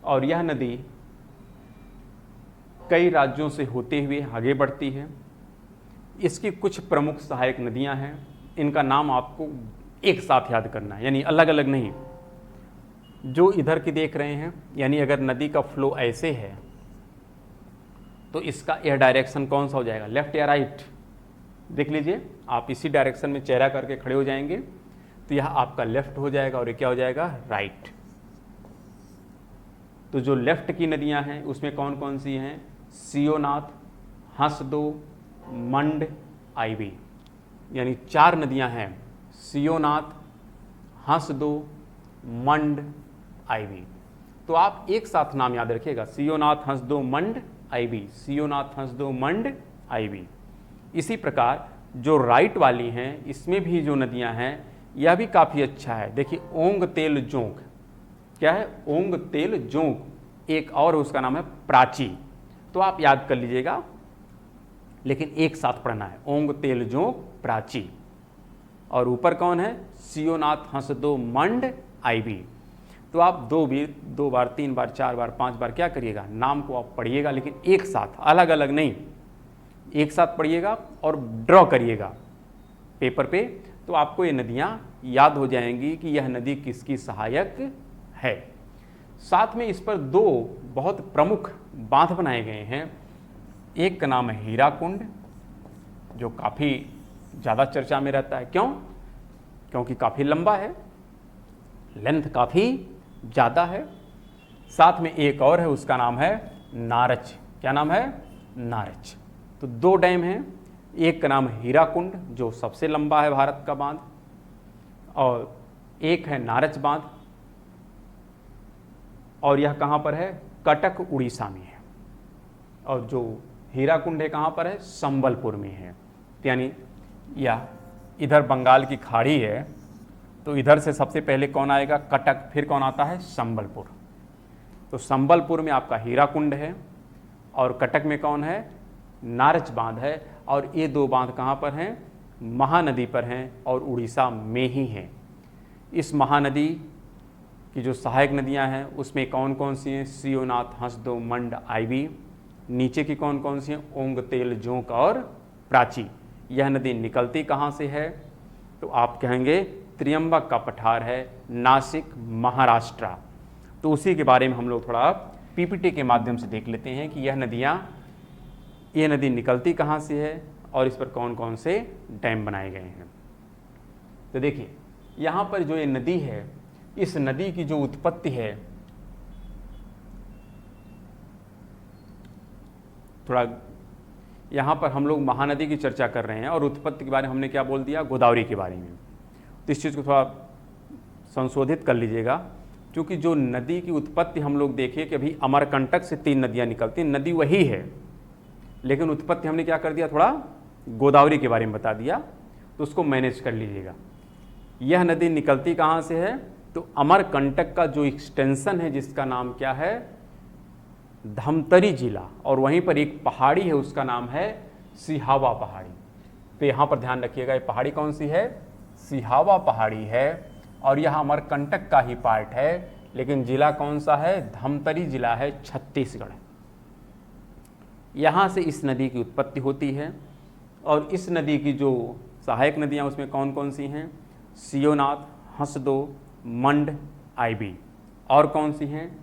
और यह नदी कई राज्यों से होते हुए आगे बढ़ती है। इसकी कुछ प्रमुख सहायक नदियां हैं, इनका नाम आपको एक साथ याद करना है, यानी अलग अलग नहीं। जो इधर की देख रहे हैं, यानी अगर नदी का फ्लो ऐसे है तो इसका यह डायरेक्शन कौन सा हो जाएगा, लेफ्ट या राइट। देख लीजिए, आप इसी डायरेक्शन में चेहरा करके खड़े हो जाएंगे तो यह आपका लेफ्ट हो जाएगा और ये क्या हो जाएगा, राइट। तो जो लेफ्ट की नदियां हैं उसमें कौन कौन सी हैं, सियोनाथ, हंसदो, मंड, आईवी, यानी 4 नदियां हैं, सियोनाथ, हंसदो, मंड, आईवी। तो आप एक साथ नाम याद रखिएगा, सियोनाथ, हंसदो, मंड, आईवी, सियोनाथ, हंसदो, मंड, आईवी। इसी प्रकार जो राइट वाली हैं इसमें भी जो नदियां हैं यह भी काफ़ी अच्छा है। देखिए, ओंग तेल जोंक, क्या है, ओंग तेल जोंक। एक और उसका नाम है प्राची। तो आप याद कर लीजिएगा, लेकिन एक साथ पढ़ना है, ओंग तेल जोंक प्राची। और ऊपर कौन है, सियोनाथ, हंसदो, मंड, आईवी। तो आप दो बार 3 बार 4 बार 5 बार क्या करिएगा, नाम को आप पढ़िएगा, लेकिन एक साथ, अलग अलग नहीं, एक साथ पढ़िएगा और ड्रॉ करिएगा पेपर पे। तो आपको ये नदियाँ याद हो जाएंगी कि यह नदी किसकी सहायक है। साथ में इस पर 2 बहुत प्रमुख बांध बनाए गए हैं। एक का नाम है हीराकुंड, जो काफ़ी ज़्यादा चर्चा में रहता है। क्यों, क्योंकि काफ़ी लंबा है, लेंथ काफ़ी ज़्यादा है। साथ में एक और है, उसका नाम है नारच। क्या नाम है, नारच। तो 2 डैम हैं, एक का नाम हीराकुंड जो सबसे लंबा है भारत का बांध, और एक है नारच बांध, और यह कहाँ पर है, कटक उड़ीसा में है। और जो हीराकुंड है कहाँ पर है, संबलपुर में है। यानी यह इधर बंगाल की खाड़ी है, तो इधर से सबसे पहले कौन आएगा, कटक, फिर कौन आता है, संबलपुर। तो संबलपुर में आपका हीराकुंड है और कटक में कौन है, नारच बांध है। और ये 2 बांध कहाँ पर हैं, महानदी पर हैं और उड़ीसा में ही हैं। इस महानदी की जो सहायक नदियाँ हैं उसमें कौन कौन सी हैं, सियोनाथ, हंसदो, मंड, आईवी। नीचे की कौन कौन सी हैं, ओंग तेल जोंक और प्राची। यह नदी निकलती कहाँ से है, तो आप कहेंगे त्रियंबक का पठार है, नासिक, महाराष्ट्र। तो उसी के बारे में हम लोग थोड़ा पीपीटी के माध्यम से देख लेते हैं कि ये नदी निकलती कहाँ से है और इस पर कौन कौन से डैम बनाए गए हैं। तो देखिए, यहाँ पर जो ये नदी है, इस नदी की जो उत्पत्ति है, थोड़ा यहाँ पर हम लोग महानदी की चर्चा कर रहे हैं और उत्पत्ति के बारे में हमने क्या बोल दिया, गोदावरी के बारे में। तो इस चीज़ को थोड़ा संशोधित कर लीजिएगा, क्योंकि जो नदी की उत्पत्ति हम लोग देखिए कि अभी अमरकंटक से 3 नदियाँ निकलती हैं, नदी वही है, लेकिन उत्पत्ति हमने क्या कर दिया, थोड़ा गोदावरी के बारे में बता दिया, तो उसको मैनेज कर लीजिएगा। यह नदी निकलती कहाँ से है, तो अमरकंटक का जो एक्सटेंशन है जिसका नाम क्या है, धमतरी जिला, और वहीं पर एक पहाड़ी है उसका नाम है सिहावा पहाड़ी। तो यहाँ पर ध्यान रखिएगा, ये पहाड़ी कौन सी है, सिहावा पहाड़ी है, और यह अमरकंटक का ही पार्ट है, लेकिन जिला कौन सा है, धमतरी जिला है, छत्तीसगढ़। यहाँ से इस नदी की उत्पत्ति होती है, और इस नदी की जो सहायक नदियाँ उसमें कौन कौन सी हैं, सियोनाथ, हंसदो, मंड, आईबी, और कौन सी हैं,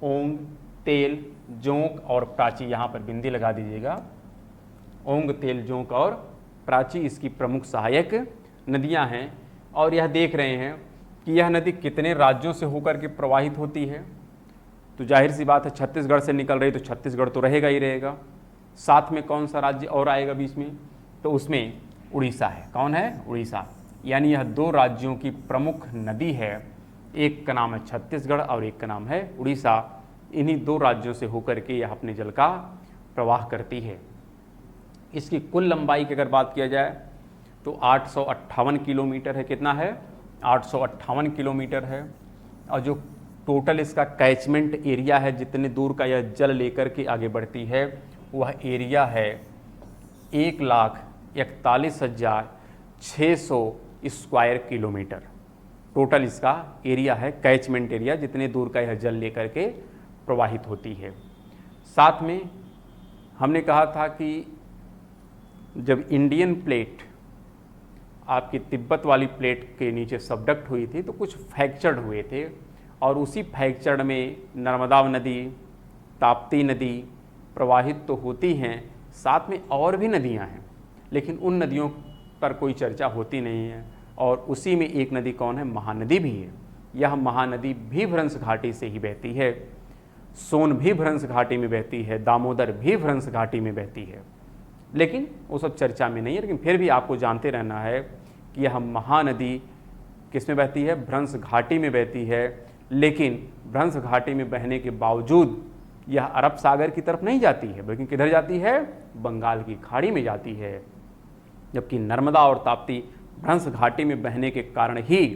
ओंग, तेल, जोंक और प्राची। यहाँ पर बिंदी लगा दीजिएगा, ओंग, तेल, जोंक और प्राची इसकी प्रमुख सहायक नदियाँ हैं। और यह देख रहे हैं कि यह नदी कितने राज्यों से होकर के प्रवाहित होती है, तो जाहिर सी बात है छत्तीसगढ़ से निकल रही तो छत्तीसगढ़ तो रहेगा ही रहेगा, साथ में कौन सा राज्य और आएगा बीच में, तो उसमें उड़ीसा है। कौन है, उड़ीसा। यानी यह 2 राज्यों की प्रमुख नदी है, एक का नाम है छत्तीसगढ़ और एक का नाम है उड़ीसा। इन्हीं 2 राज्यों से होकर के यह अपने जल का प्रवाह करती है। इसकी कुल लंबाई की अगर बात किया जाए तो 858 किलोमीटर है। कितना है, 858 किलोमीटर है। और जो टोटल इसका कैचमेंट एरिया है, जितने दूर का यह जल लेकर के आगे बढ़ती है, वह एरिया है 1,41,600 स्क्वायर किलोमीटर। टोटल इसका एरिया है, कैचमेंट एरिया, जितने दूर का यह जल लेकर के प्रवाहित होती है। साथ में हमने कहा था कि जब इंडियन प्लेट आपकी तिब्बत वाली प्लेट के नीचे सबडक्ट हुई थी तो कुछ फ्रैक्चर्ड हुए थे, और उसी फ्रैक्चर्ड में नर्मदा नदी, ताप्ती नदी प्रवाहित तो होती हैं, साथ में और भी नदियां हैं, लेकिन उन नदियों पर कोई चर्चा होती नहीं है। और उसी में एक नदी कौन है, महानदी भी है। यह महानदी भी भ्रंश घाटी से ही बहती है, सोन भी भ्रंश घाटी में बहती है, दामोदर भी भ्रंश घाटी में बहती है, लेकिन वो सब चर्चा में नहीं है। लेकिन फिर भी आपको जानते रहना है कि यह महानदी किस में बहती है, भ्रंश घाटी में बहती है, लेकिन भ्रंश घाटी में बहने के बावजूद यह अरब सागर की तरफ नहीं जाती है, बल्कि किधर जाती है, बंगाल की खाड़ी में जाती है। जबकि नर्मदा और ताप्ती भ्रंश घाटी में बहने के कारण ही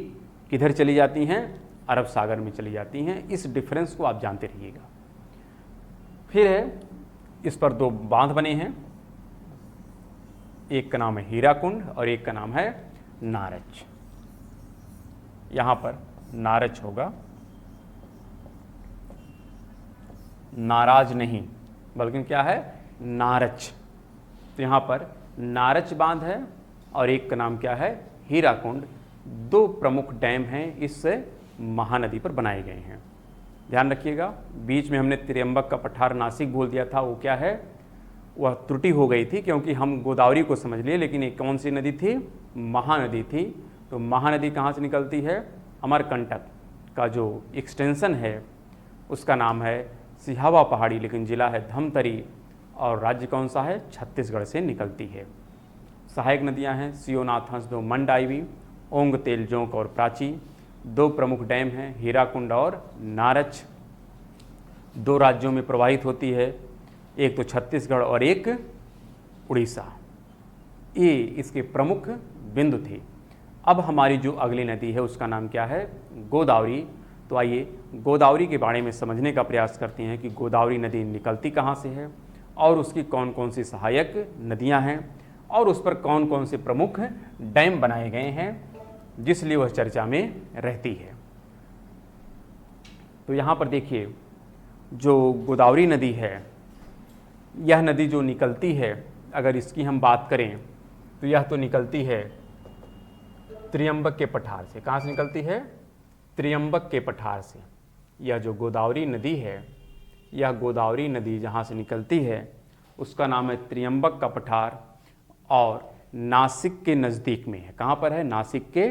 किधर चली जाती हैं, अरब सागर में चली जाती हैं। इस डिफरेंस को आप जानते रहिएगा। फिर है, इस पर 2 बांध बने हैं, एक का नाम है हीराकुंड और एक का नाम है नारच। यहाँ पर नारच होगा, नाराज नहीं बल्कि क्या है, नारच। तो यहाँ पर नारच बांध है और एक का नाम क्या है, हीराकुंड। 2 प्रमुख डैम हैं इस महानदी पर बनाए गए हैं। ध्यान रखिएगा, बीच में हमने त्रियंबक का पठार नासिक बोल दिया था, वो क्या है, वह त्रुटि हो गई थी क्योंकि हम गोदावरी को समझ लिए, लेकिन एक कौन सी नदी थी, महानदी थी। तो महानदी कहाँ से निकलती है, अमरकंटक का जो एक्सटेंशन है उसका नाम है सिहावा पहाड़ी, लेकिन जिला है धमतरी, और राज्य कौन सा है, छत्तीसगढ़ से निकलती है। सहायक नदियां हैं सियोनाथ, हंसदो, मंड, आईवी, ओंग, तेल, जोंक और प्राची। 2 प्रमुख डैम हैं हीराकुंड और नारच, 2 राज्यों में प्रवाहित होती है, एक तो छत्तीसगढ़ और एक उड़ीसा। ये इसके प्रमुख बिंदु थे। अब हमारी जो अगली नदी है उसका नाम क्या है, गोदावरी। तो आइए गोदावरी के बारे में समझने का प्रयास करते हैं कि गोदावरी नदी निकलती कहाँ से है और उसकी कौन कौन सी सहायक नदियाँ हैं और उस पर कौन कौन से प्रमुख डैम बनाए गए हैं जिसलिए वह चर्चा में रहती है। तो यहाँ पर देखिए, जो गोदावरी नदी है, यह नदी जो निकलती है, अगर इसकी हम बात करें तो यह तो निकलती है त्रियंबक के पठार से। कहाँ से निकलती है, त्रियंबक के पठार से। यह जो गोदावरी नदी है, यह गोदावरी नदी जहाँ से निकलती है उसका नाम है त्रियंबक का पठार, और नासिक के नज़दीक में है। कहाँ पर है, नासिक के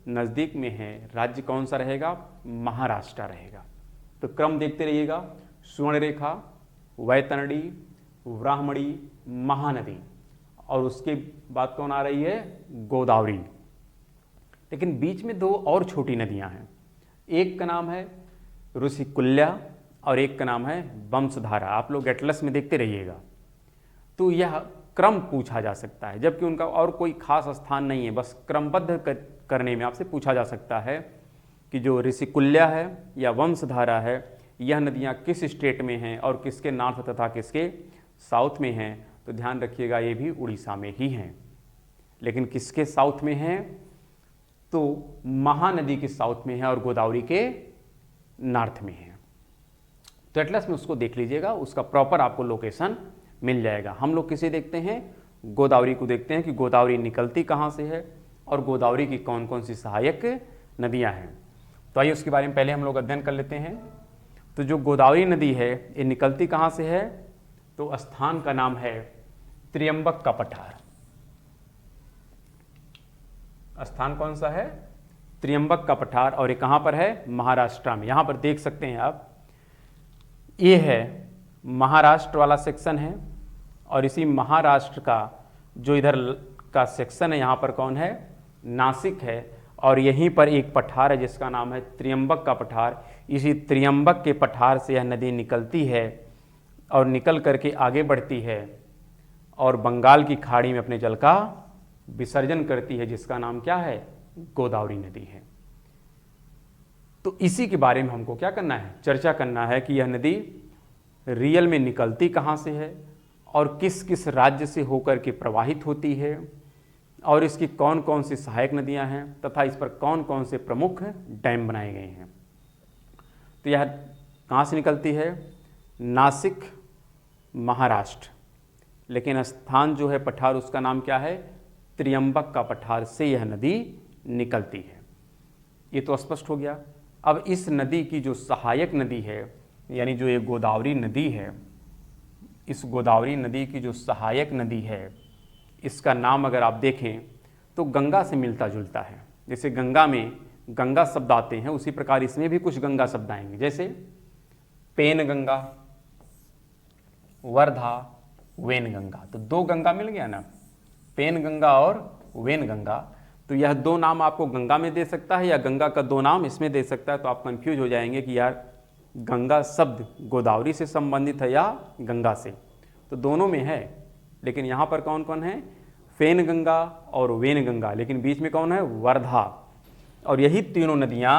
नज़दीक में है। राज्य कौन सा रहेगा, महाराष्ट्र रहेगा। तो क्रम देखते रहिएगा, सुवर्णरेखा, वैतरणी, ब्राह्मणी, महानदी, और उसके बाद कौन आ रही है, गोदावरी। लेकिन बीच में दो और छोटी नदियां हैं, एक का नाम है ऋषिकुल्या और एक का नाम है वंशधारा। आप लोग एटलस में देखते रहिएगा। तो यह क्रम पूछा जा सकता है, जबकि उनका और कोई खास स्थान नहीं है, बस क्रमबद्ध करने में आपसे पूछा जा सकता है कि जो ऋषिकुल्या है या वंशधारा है, यह नदियां किस स्टेट में हैं और किसके नॉर्थ तथा किसके साउथ में हैं। तो ध्यान रखिएगा, ये भी उड़ीसा में ही हैं, लेकिन किसके साउथ में हैं? तो महानदी के साउथ में है और गोदावरी के नॉर्थ में है। तो एटलस में उसको देख लीजिएगा, उसका प्रॉपर आपको लोकेशन मिल जाएगा। हम लोग किसे देखते हैं? गोदावरी को देखते हैं कि गोदावरी निकलती कहाँ से है और गोदावरी की कौन कौन सी सहायक नदियाँ हैं। तो आइए उसके बारे में पहले हम लोग अध्ययन कर लेते हैं। तो जो गोदावरी नदी है ये निकलती कहाँ से है? तो स्थान का नाम है त्र्यंबक का पठार। स्थान कौन सा है? त्र्यंबक का पठार। और ये कहाँ पर है? महाराष्ट्र में। यहाँ पर देख सकते हैं आप, ये है महाराष्ट्र वाला सेक्शन है और इसी महाराष्ट्र का जो इधर का सेक्शन है यहाँ पर कौन है? नासिक है। और यहीं पर एक पठार है जिसका नाम है त्र्यंबक का पठार। इसी त्र्यंबक के पठार से यह नदी निकलती है और निकल करके आगे बढ़ती है और बंगाल की खाड़ी में अपने जल का विसर्जन करती है, जिसका नाम क्या है? गोदावरी नदी है। तो इसी के बारे में हमको क्या करना है? चर्चा करना है कि यह नदी रियल में निकलती कहाँ से है और किस किस राज्य से होकर के प्रवाहित होती है और इसकी कौन कौन सी सहायक नदियाँ हैं तथा इस पर कौन कौन से प्रमुख डैम बनाए गए हैं। तो यह कहाँ से निकलती है? नासिक, महाराष्ट्र। लेकिन स्थान जो है पठार, उसका नाम क्या है? त्र्यंबक का पठार से यह नदी निकलती है। ये तो स्पष्ट हो गया। अब इस नदी की जो सहायक नदी है, यानी जो ये गोदावरी नदी है, इस गोदावरी नदी की जो सहायक नदी है, इसका नाम अगर आप देखें तो गंगा से मिलता जुलता है। जैसे गंगा में गंगा शब्द आते हैं, उसी प्रकार इसमें भी कुछ गंगा शब्द आएंगे, जैसे पेन गंगा, वर्धा, वेन गंगा। तो दो गंगा मिल गया ना, पेन गंगा और वेन गंगा। तो यह दो नाम आपको गंगा में दे सकता है या गंगा का दो नाम इसमें दे सकता है। तो आप कंफ्यूज हो जाएंगे कि यार गंगा शब्द गोदावरी से संबंधित है या गंगा से। तो दोनों में है, लेकिन यहाँ पर कौन कौन है? फेन गंगा और वेन गंगा, लेकिन बीच में कौन है? वर्धा। और यही तीनों नदियाँ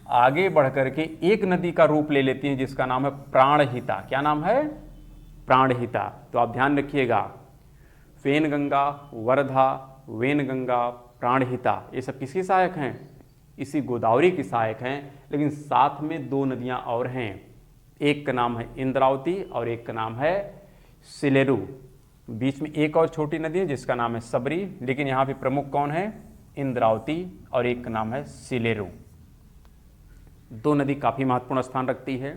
आगे बढ़ करके एक नदी का रूप ले लेती हैं जिसका नाम है प्राणहिता। क्या नाम है? प्राणहिता। तो आप ध्यान रखिएगा, फेन गंगा, वर्धा, वेन गंगा, प्राणहिता, ये सब किसकी सहायक हैं? इसी गोदावरी की सहायक हैं। लेकिन साथ में दो नदियां और हैं, एक का नाम है इंद्रावती और एक का नाम है सिलेरू। बीच में एक और छोटी नदी है जिसका नाम है सबरी, लेकिन यहाँ पे प्रमुख कौन है? इंद्रावती और एक का नाम है सिलेरू। दो नदी काफ़ी महत्वपूर्ण स्थान रखती है।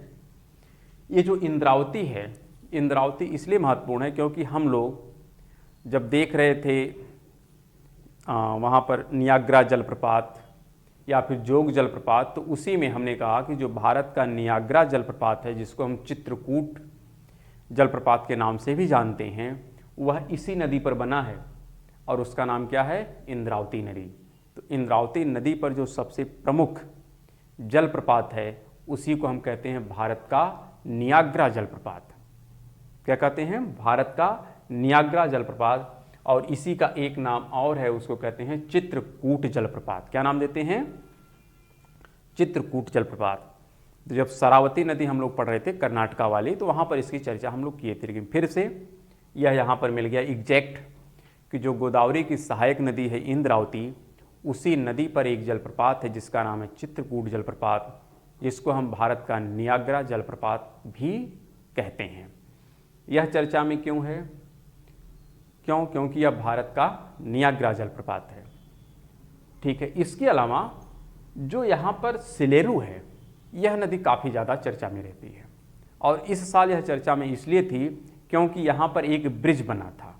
ये जो इंद्रावती है, इंद्रावती इसलिए महत्वपूर्ण है क्योंकि हम लोग जब देख रहे थे वहाँ पर नियाग्रा जलप्रपात या फिर जोग जलप्रपात, तो उसी में हमने कहा कि जो भारत का नियाग्रा जलप्रपात है, जिसको हम चित्रकूट जलप्रपात के नाम से भी जानते हैं, वह इसी नदी पर बना है और उसका नाम क्या है? इंद्रावती नदी। तो इंद्रावती नदी पर जो सबसे प्रमुख जलप्रपात है उसी को हम कहते हैं भारत का नियाग्रा जलप्रपात। क्या कहते हैं? भारत का नियाग्रा जलप्रपात। और इसी का एक नाम और है, उसको कहते हैं चित्रकूट जलप्रपात। क्या नाम देते हैं? चित्रकूट जलप्रपात। तो जब शरावती नदी हम लोग पढ़ रहे थे कर्नाटका वाली, तो वहाँ पर इसकी चर्चा हम लोग किए थे, लेकिन फिर से यह यहाँ पर मिल गया एग्जैक्ट कि जो गोदावरी की सहायक नदी है इंद्रावती, उसी नदी पर एक जलप्रपात है जिसका नाम है चित्रकूट जलप्रपात, जिसको हम भारत का नियाग्रा जलप्रपात भी कहते हैं। यह चर्चा में क्यों है? क्यों? क्योंकि यह भारत का नियाग्रा जलप्रपात है। ठीक है। इसके अलावा जो यहाँ पर सिलेरू है, यह नदी काफ़ी ज़्यादा चर्चा में रहती है और इस साल यह चर्चा में इसलिए थी क्योंकि यहाँ पर एक ब्रिज बना था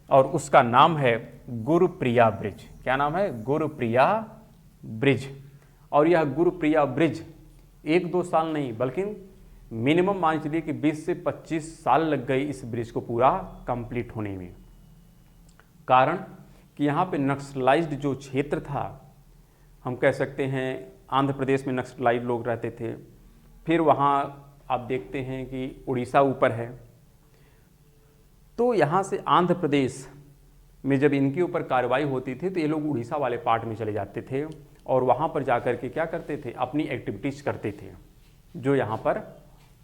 और उसका नाम है गुरुप्रिया ब्रिज। क्या नाम है? गुरुप्रिया ब्रिज। और यह गुरुप्रिया ब्रिज 1-2 साल नहीं बल्कि मिनिमम मान चलिए कि 20 से 25 साल लग गई इस ब्रिज को पूरा कंप्लीट होने में। कारण कि यहाँ पे नक्सलाइज्ड जो क्षेत्र था हम कह सकते हैं आंध्र प्रदेश में नक्सलाइट लोग रहते थे। फिर वहाँ आप देखते हैं कि उड़ीसा ऊपर है। तो यहाँ से आंध्र प्रदेश में जब इनके ऊपर कार्रवाई होती थी तो ये लोग उड़ीसा वाले पार्ट में चले जाते थे और वहाँ पर जाकर के क्या करते थे, अपनी एक्टिविटीज़ करते थे। जो यहाँ पर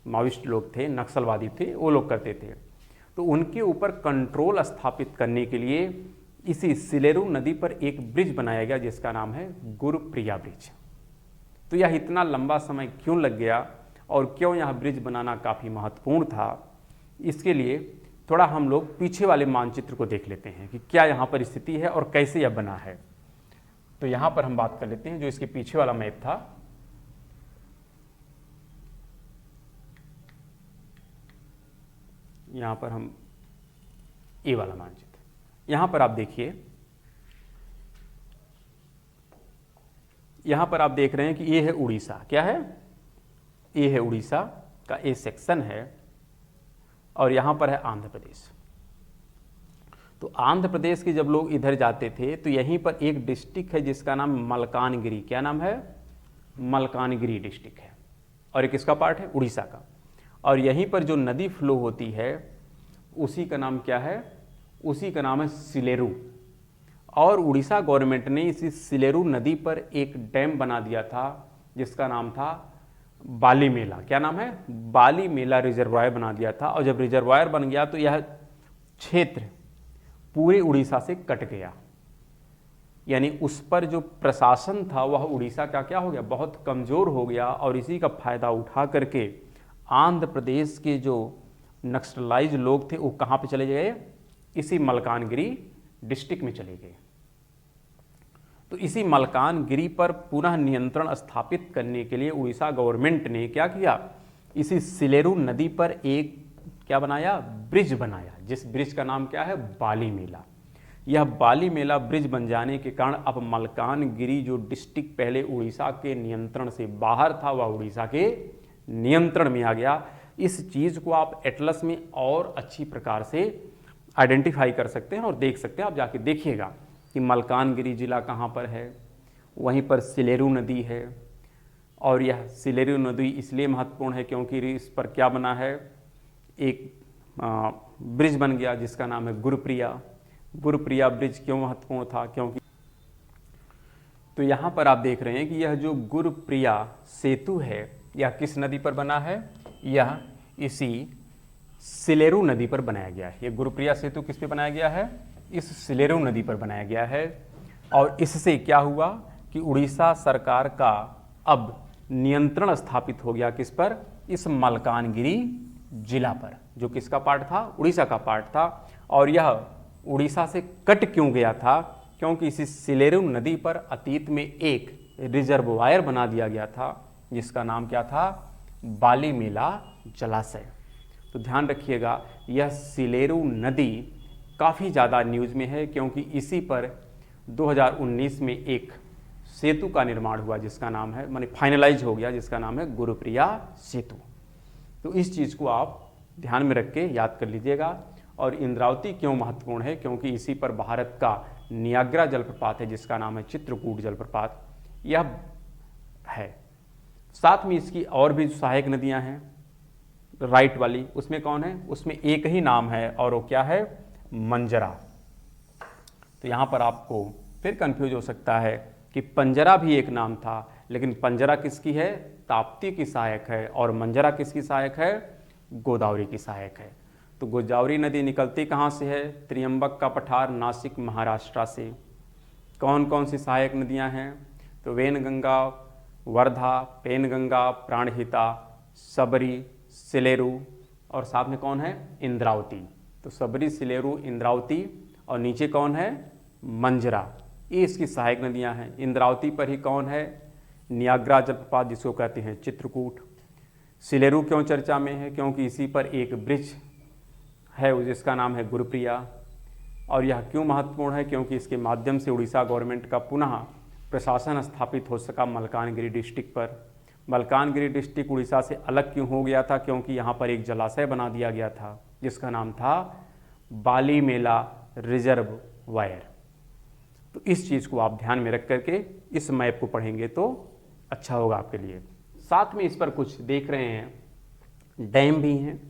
माओइस्ट लोग थे, नक्सलवादी थे, वो लोग करते थे। तो उनके ऊपर कंट्रोल स्थापित करने के लिए इसी सिलेरू नदी पर एक ब्रिज बनाया गया जिसका नाम है गुरुप्रिया ब्रिज। तो यह इतना लंबा समय क्यों लग गया और क्यों यह ब्रिज बनाना काफ़ी महत्वपूर्ण था, इसके लिए थोड़ा हम लोग पीछे वाले मानचित्र को देख लेते हैं कि क्या यहाँ पर स्थिति है और कैसे यह बना है। तो यहाँ पर हम बात कर लेते हैं जो इसके पीछे वाला मैप था। यहाँ पर हम ए वाला मानचित्र, यहाँ पर आप देखिए, यहाँ पर आप देख रहे हैं कि ये है उड़ीसा। क्या है? ये है उड़ीसा का ए सेक्शन है और यहाँ पर है आंध्र प्रदेश। तो आंध्र प्रदेश के जब लोग इधर जाते थे तो यहीं पर एक डिस्ट्रिक्ट है जिसका नाम मलकानगिरी। क्या नाम है? मलकानगिरी डिस्ट्रिक्ट है। और एक किसका पार्ट है? उड़ीसा का। और यहीं पर जो नदी फ्लो होती है उसी का नाम क्या है? उसी का नाम है सिलेरू। और उड़ीसा गवर्नमेंट ने इसी सिलेरू नदी पर एक डैम बना दिया था जिसका नाम था बालीमेला। क्या नाम है? बालीमेला रिजर्वायर बना दिया था। और जब रिजर्वायर बन गया तो यह क्षेत्र पूरे उड़ीसा से कट गया, यानी उस पर जो प्रशासन था वह उड़ीसा का क्या हो गया? बहुत कमज़ोर हो गया। और इसी का फायदा उठा करके आंध्र प्रदेश के जो नक्सलाइज लोग थे वो कहाँ पे चले गए? इसी मलकानगिरी डिस्ट्रिक्ट में चले गए। तो इसी मलकानगिरी पर पुनः नियंत्रण स्थापित करने के लिए उड़ीसा गवर्नमेंट ने क्या किया? इसी सिलेरू नदी पर एक क्या बनाया? ब्रिज बनाया, जिस ब्रिज का नाम क्या है? बालीमेला। यह बालीमेला ब्रिज बन जाने के कारण अब मलकानगिरी जो डिस्ट्रिक्ट पहले उड़ीसा के नियंत्रण से बाहर था वह उड़ीसा के नियंत्रण में आ गया। इस चीज़ को आप एटलस में और अच्छी प्रकार से आइडेंटिफाई कर सकते हैं और देख सकते हैं। आप जाके देखिएगा कि मलकानगिरी जिला कहाँ पर है, वहीं पर सिलेरू नदी है। और यह सिलेरू नदी इसलिए महत्वपूर्ण है क्योंकि इस पर क्या बना है? एक ब्रिज बन गया जिसका नाम है गुरुप्रिया। गुरुप्रिया ब्रिज क्यों महत्वपूर्ण था? क्योंकि तो यहाँ पर आप देख रहे हैं कि यह जो गुरुप्रिया सेतु है यह किस नदी पर बना है? यह इसी सिलेरू नदी पर बनाया गया है। यह गुरुप्रिया सेतु किस पे बनाया गया है? इस सिलेरू नदी पर बनाया गया है। और इससे क्या हुआ कि उड़ीसा सरकार का अब नियंत्रण स्थापित हो गया किस पर? इस मलकानगिरी जिला पर, जो किसका पार्ट था? उड़ीसा का पार्ट था। और यह उड़ीसा से कट क्यों गया था? क्योंकि इसी सिलेरू नदी पर अतीत में एक रिजर्वायर बना दिया गया था जिसका नाम क्या था? बालीमेला जलाशय। तो ध्यान रखिएगा, यह सिलेरू नदी काफ़ी ज़्यादा न्यूज़ में है क्योंकि इसी पर 2019 में एक सेतु का निर्माण हुआ जिसका नाम है, माने फाइनलाइज हो गया, जिसका नाम है गुरुप्रिया सेतु। तो इस चीज़ को आप ध्यान में रख के याद कर लीजिएगा। और इंद्रावती क्यों महत्वपूर्ण है? क्योंकि इसी पर भारत का नियाग्रा जलप्रपात है जिसका नाम है चित्रकूट जलप्रपात, यह है। साथ में इसकी और भी सहायक नदियां हैं, राइट वाली, उसमें कौन है? उसमें एक ही नाम है और वो क्या है? मंजरा। तो यहाँ पर आपको फिर कंफ्यूज हो सकता है कि पंजरा भी एक नाम था, लेकिन पंजरा किसकी है? ताप्ती की सहायक है। और मंजरा किसकी सहायक है? गोदावरी की सहायक है। तो गोदावरी नदी निकलती कहाँ से है? त्रियंबक का पठार, नासिक, महाराष्ट्र से। कौन कौन सी सहायक नदियाँ हैं? तो वेनगंगा, वर्धा, पेनगंगा, प्राणहिता, सबरी, सिलेरू और साथ में कौन है? इंद्रावती। तो सबरी, सिलेरू, इंद्रावती और नीचे कौन है? मंजरा। ये इसकी सहायक नदियां हैं। इंद्रावती पर ही कौन है? नियाग्रा जलप्रपात जिसको कहते हैं चित्रकूट। सिलेरू क्यों चर्चा में है? क्योंकि इसी पर एक ब्रिज है जिसका नाम है गुरुप्रिया। और यह क्यों महत्वपूर्ण है? क्योंकि इसके माध्यम से उड़ीसा गवर्नमेंट का पुनः प्रशासन स्थापित हो सका मलकानगिरी डिस्ट्रिक्ट पर। मलकानगिरी डिस्ट्रिक्ट उड़ीसा से अलग क्यों हो गया था? क्योंकि यहाँ पर एक जलाशय बना दिया गया था जिसका नाम था बालीमेला रिजर्वायर। तो इस चीज़ को आप ध्यान में रख करके इस मैप को पढ़ेंगे तो अच्छा होगा आपके लिए। साथ में इस पर कुछ देख रहे हैं डैम भी हैं,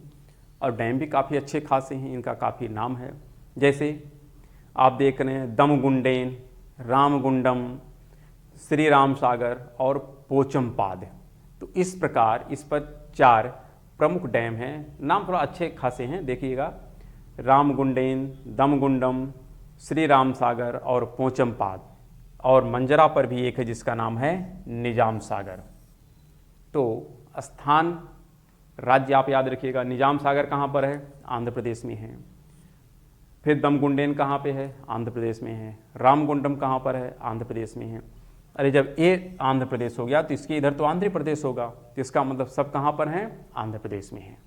और डैम भी काफ़ी अच्छे खासे हैं, इनका काफ़ी नाम है। जैसे आप देख रहे हैं दमगुंडेन, रामगुंडम, श्री राम सागर और पोचमपाद। तो इस प्रकार इस पर 4 प्रमुख डैम हैं, नाम थोड़ा अच्छे खासे हैं, देखिएगा रामगुंडेन, दमगुंडम, श्री राम सागर और पोचमपाद। और मंजरा पर भी एक है जिसका नाम है निजाम सागर। तो स्थान राज्य आप याद रखिएगा, निजाम सागर कहाँ पर है, आंध्र प्रदेश में है। फिर दमगुंडेन कहाँ पे है, आंध्र प्रदेश में है। रामगुंडम कहाँ पर है, आंध्र प्रदेश में है। अरे जब ये आंध्र प्रदेश हो गया तो इसके इधर तो आंध्र प्रदेश होगा, तो इसका मतलब सब कहाँ पर हैं, आंध्र प्रदेश में है।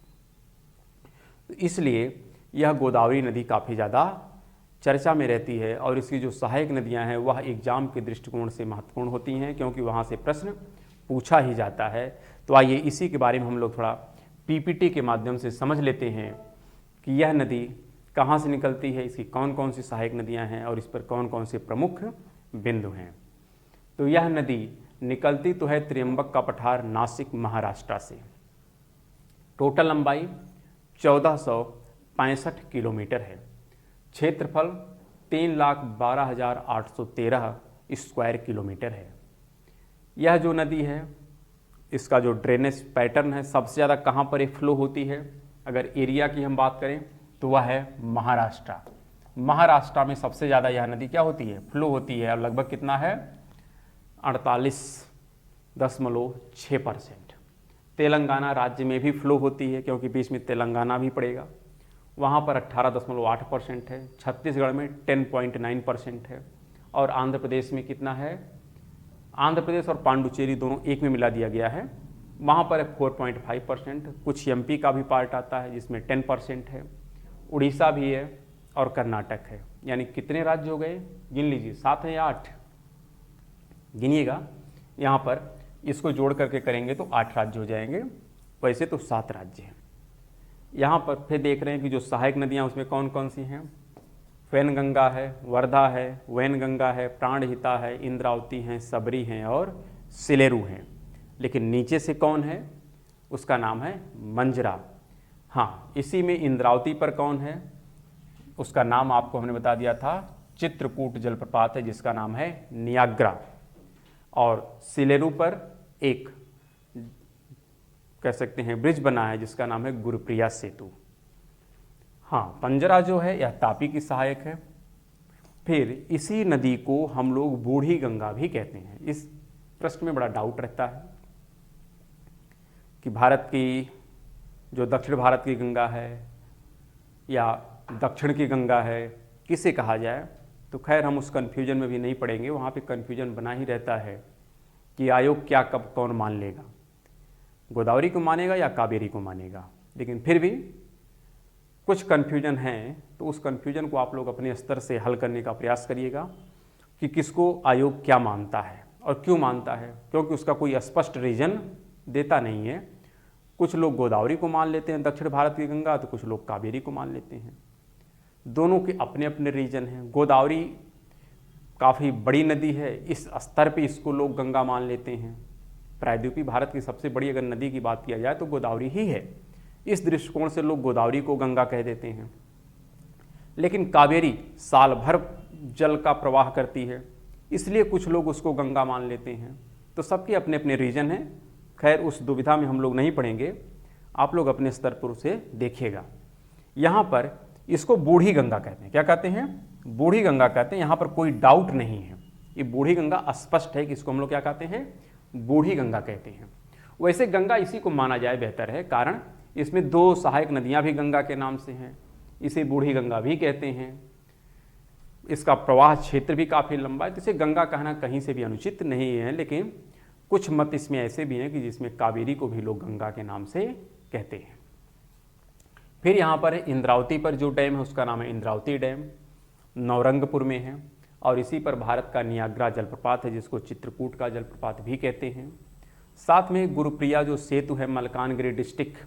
तो इसलिए यह गोदावरी नदी काफ़ी ज़्यादा चर्चा में रहती है, और इसकी जो सहायक नदियाँ हैं वह एग्जाम के दृष्टिकोण से महत्वपूर्ण होती हैं, क्योंकि वहाँ से प्रश्न पूछा ही जाता है। तो आइए इसी के बारे में हम लोग थोड़ा पीपीटी के माध्यम से समझ लेते हैं कि यह नदी कहाँ से निकलती है, इसकी कौन कौन सी सहायक नदियाँ हैं और इस पर कौन कौन से प्रमुख बिंदु हैं। तो यह नदी निकलती तो है त्र्यंबक का पठार नासिक महाराष्ट्र से। टोटल लंबाई 1465 किलोमीटर है। क्षेत्रफल 3,12,813 स्क्वायर किलोमीटर है। यह जो नदी है इसका जो ड्रेनेज पैटर्न है सबसे ज़्यादा कहाँ पर फ्लो होती है, अगर एरिया की हम बात करें तो वह है महाराष्ट्र। महाराष्ट्र में सबसे ज़्यादा यह नदी क्या होती है, फ्लो होती है, और लगभग कितना है 48.6%। तेलंगाना राज्य में भी फ्लो होती है, क्योंकि बीच में तेलंगाना भी पड़ेगा, वहाँ पर 18.8% है। छत्तीसगढ़ में 10.9% है, और आंध्र प्रदेश में कितना है, आंध्र प्रदेश और पांडुचेरी दोनों एक में मिला दिया गया है, वहाँ पर 4.5%। कुछ एमपी का भी पार्ट आता है जिसमें 10% है, उड़ीसा भी है और कर्नाटक है। यानी कितने राज्य हो गए, गिन लीजिए, 7 है या 8, गिनिएगा। यहाँ पर इसको जोड़ करके करेंगे तो 8 राज्य हो जाएंगे, वैसे तो 7 राज्य हैं। यहाँ पर फिर देख रहे हैं कि जो सहायक नदियाँ उसमें कौन कौन सी हैं। वैनगंगा है, वर्धा है, वैनगंगा है, प्राणहिता है, इंद्रावती हैं, सबरी हैं और सिलेरू हैं। लेकिन नीचे से कौन है, उसका नाम है मंजरा। हाँ, इसी में इंद्रावती पर कौन है, उसका नाम आपको हमने बता दिया था, चित्रकूट जलप्रपात है जिसका नाम है नियाग्रा। और सिलेरू पर एक कह सकते हैं ब्रिज बना है जिसका नाम है गुरुप्रिया सेतु। हाँ, पंजरा जो है यह तापी की सहायक है। फिर इसी नदी को हम लोग बूढ़ी गंगा भी कहते हैं। इस प्रश्न में बड़ा डाउट रहता है कि भारत की जो दक्षिण भारत की गंगा है या दक्षिण की गंगा है, किसे कहा जाए। तो खैर हम उस कन्फ्यूजन में भी नहीं पड़ेंगे, वहाँ पे कन्फ्यूजन बना ही रहता है कि आयोग क्या कब कौन मान लेगा, गोदावरी को मानेगा या कावेरी को मानेगा। लेकिन फिर भी कुछ कन्फ्यूजन हैं, तो उस कन्फ्यूजन को आप लोग अपने स्तर से हल करने का प्रयास करिएगा कि किसको आयोग क्या मानता है और क्यों मानता है, क्योंकि उसका कोई स्पष्ट रीजन देता नहीं है। कुछ लोग गोदावरी को मान लेते हैं दक्षिण भारत की गंगा, तो कुछ लोग कावेरी को मान लेते हैं। दोनों के अपने अपने रीजन हैं। गोदावरी काफ़ी बड़ी नदी है, इस स्तर पे इसको लोग गंगा मान लेते हैं। प्रायद्वीपी भारत की सबसे बड़ी अगर नदी की बात किया जाए तो गोदावरी ही है, इस दृष्टिकोण से लोग गोदावरी को गंगा कह देते हैं। लेकिन कावेरी साल भर जल का प्रवाह करती है, इसलिए कुछ लोग उसको गंगा मान लेते हैं। तो सबके अपने अपने रीजन हैं। खैर उस दुविधा में हम लोग नहीं पड़ेंगे, आप लोग अपने स्तर पर उसे देखिएगा। यहाँ पर इसको बूढ़ी गंगा कहते हैं। क्या कहते हैं, बूढ़ी गंगा कहते हैं। यहाँ पर कोई डाउट नहीं है, ये बूढ़ी गंगा स्पष्ट है कि इसको हम लोग क्या कहते हैं, बूढ़ी गंगा कहते हैं। वैसे गंगा इसी को माना जाए बेहतर है, कारण इसमें 2 सहायक नदियाँ भी गंगा के नाम से हैं, इसे बूढ़ी गंगा भी कहते हैं। इसका प्रवाह क्षेत्र भी काफ़ी लंबा है, तो इसे गंगा कहना कहीं से भी अनुचित नहीं है। लेकिन कुछ मत इसमें ऐसे भी हैं कि जिसमें कावेरी को भी लोग गंगा के नाम से कहते हैं। फिर यहाँ पर इंद्रावती पर जो डैम है उसका नाम है इंद्रावती डैम, नवरंगपुर में है। और इसी पर भारत का नियाग्रा जलप्रपात है जिसको चित्रकूट का जलप्रपात भी कहते हैं। साथ में गुरुप्रिया जो सेतु है मलकानगिरी डिस्ट्रिक्ट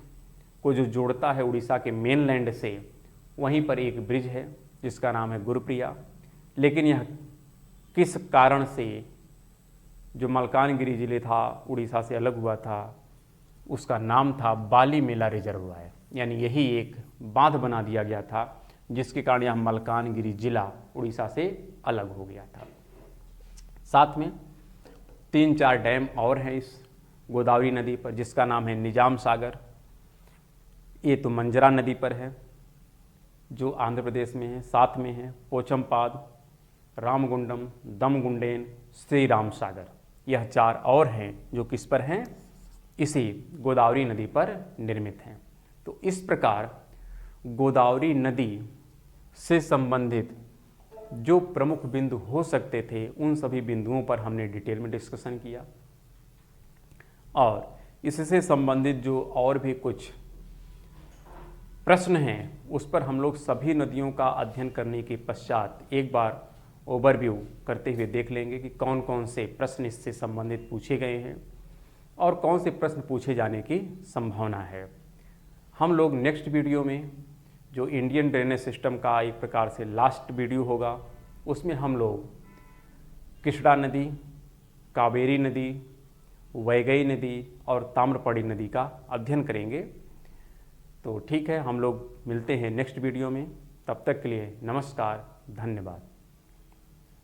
को जो जोड़ता है उड़ीसा के मेनलैंड से, वहीं पर एक ब्रिज है जिसका नाम है गुरुप्रिया। लेकिन यह किस कारण से जो मलकानगिरी जिले था उड़ीसा से अलग हुआ था उसका नाम था बालीमेला रिजर्वायर, यानी यही एक बांध बना दिया गया था जिसके कारण यह मलकानगिरी जिला उड़ीसा से अलग हो गया था। साथ में 3-4 डैम और हैं इस गोदावरी नदी पर, जिसका नाम है निजाम सागर, ये तो मंजरा नदी पर है जो आंध्र प्रदेश में है। साथ में है पोचमपाद, रामगुंडम, दमगुंडेन, श्री राम सागर। यह 4 और हैं जो किस पर हैं, इसी गोदावरी नदी पर निर्मित हैं। तो इस प्रकार गोदावरी नदी से संबंधित जो प्रमुख बिंदु हो सकते थे उन सभी बिंदुओं पर हमने डिटेल में डिस्कशन किया, और इससे संबंधित जो और भी कुछ प्रश्न हैं उस पर हम लोग सभी नदियों का अध्ययन करने के पश्चात एक बार ओवरव्यू करते हुए देख लेंगे कि कौन कौन से प्रश्न इससे संबंधित पूछे गए हैं और कौन से प्रश्न पूछे जाने की संभावना है। हम लोग नेक्स्ट वीडियो में जो इंडियन ड्रेनेज सिस्टम का एक प्रकार से लास्ट वीडियो होगा उसमें हम लोग कृष्णा नदी, कावेरी नदी, वैगई नदी और ताम्रपरणी नदी का अध्ययन करेंगे। तो ठीक है, हम लोग मिलते हैं नेक्स्ट वीडियो में। तब तक के लिए नमस्कार, धन्यवाद।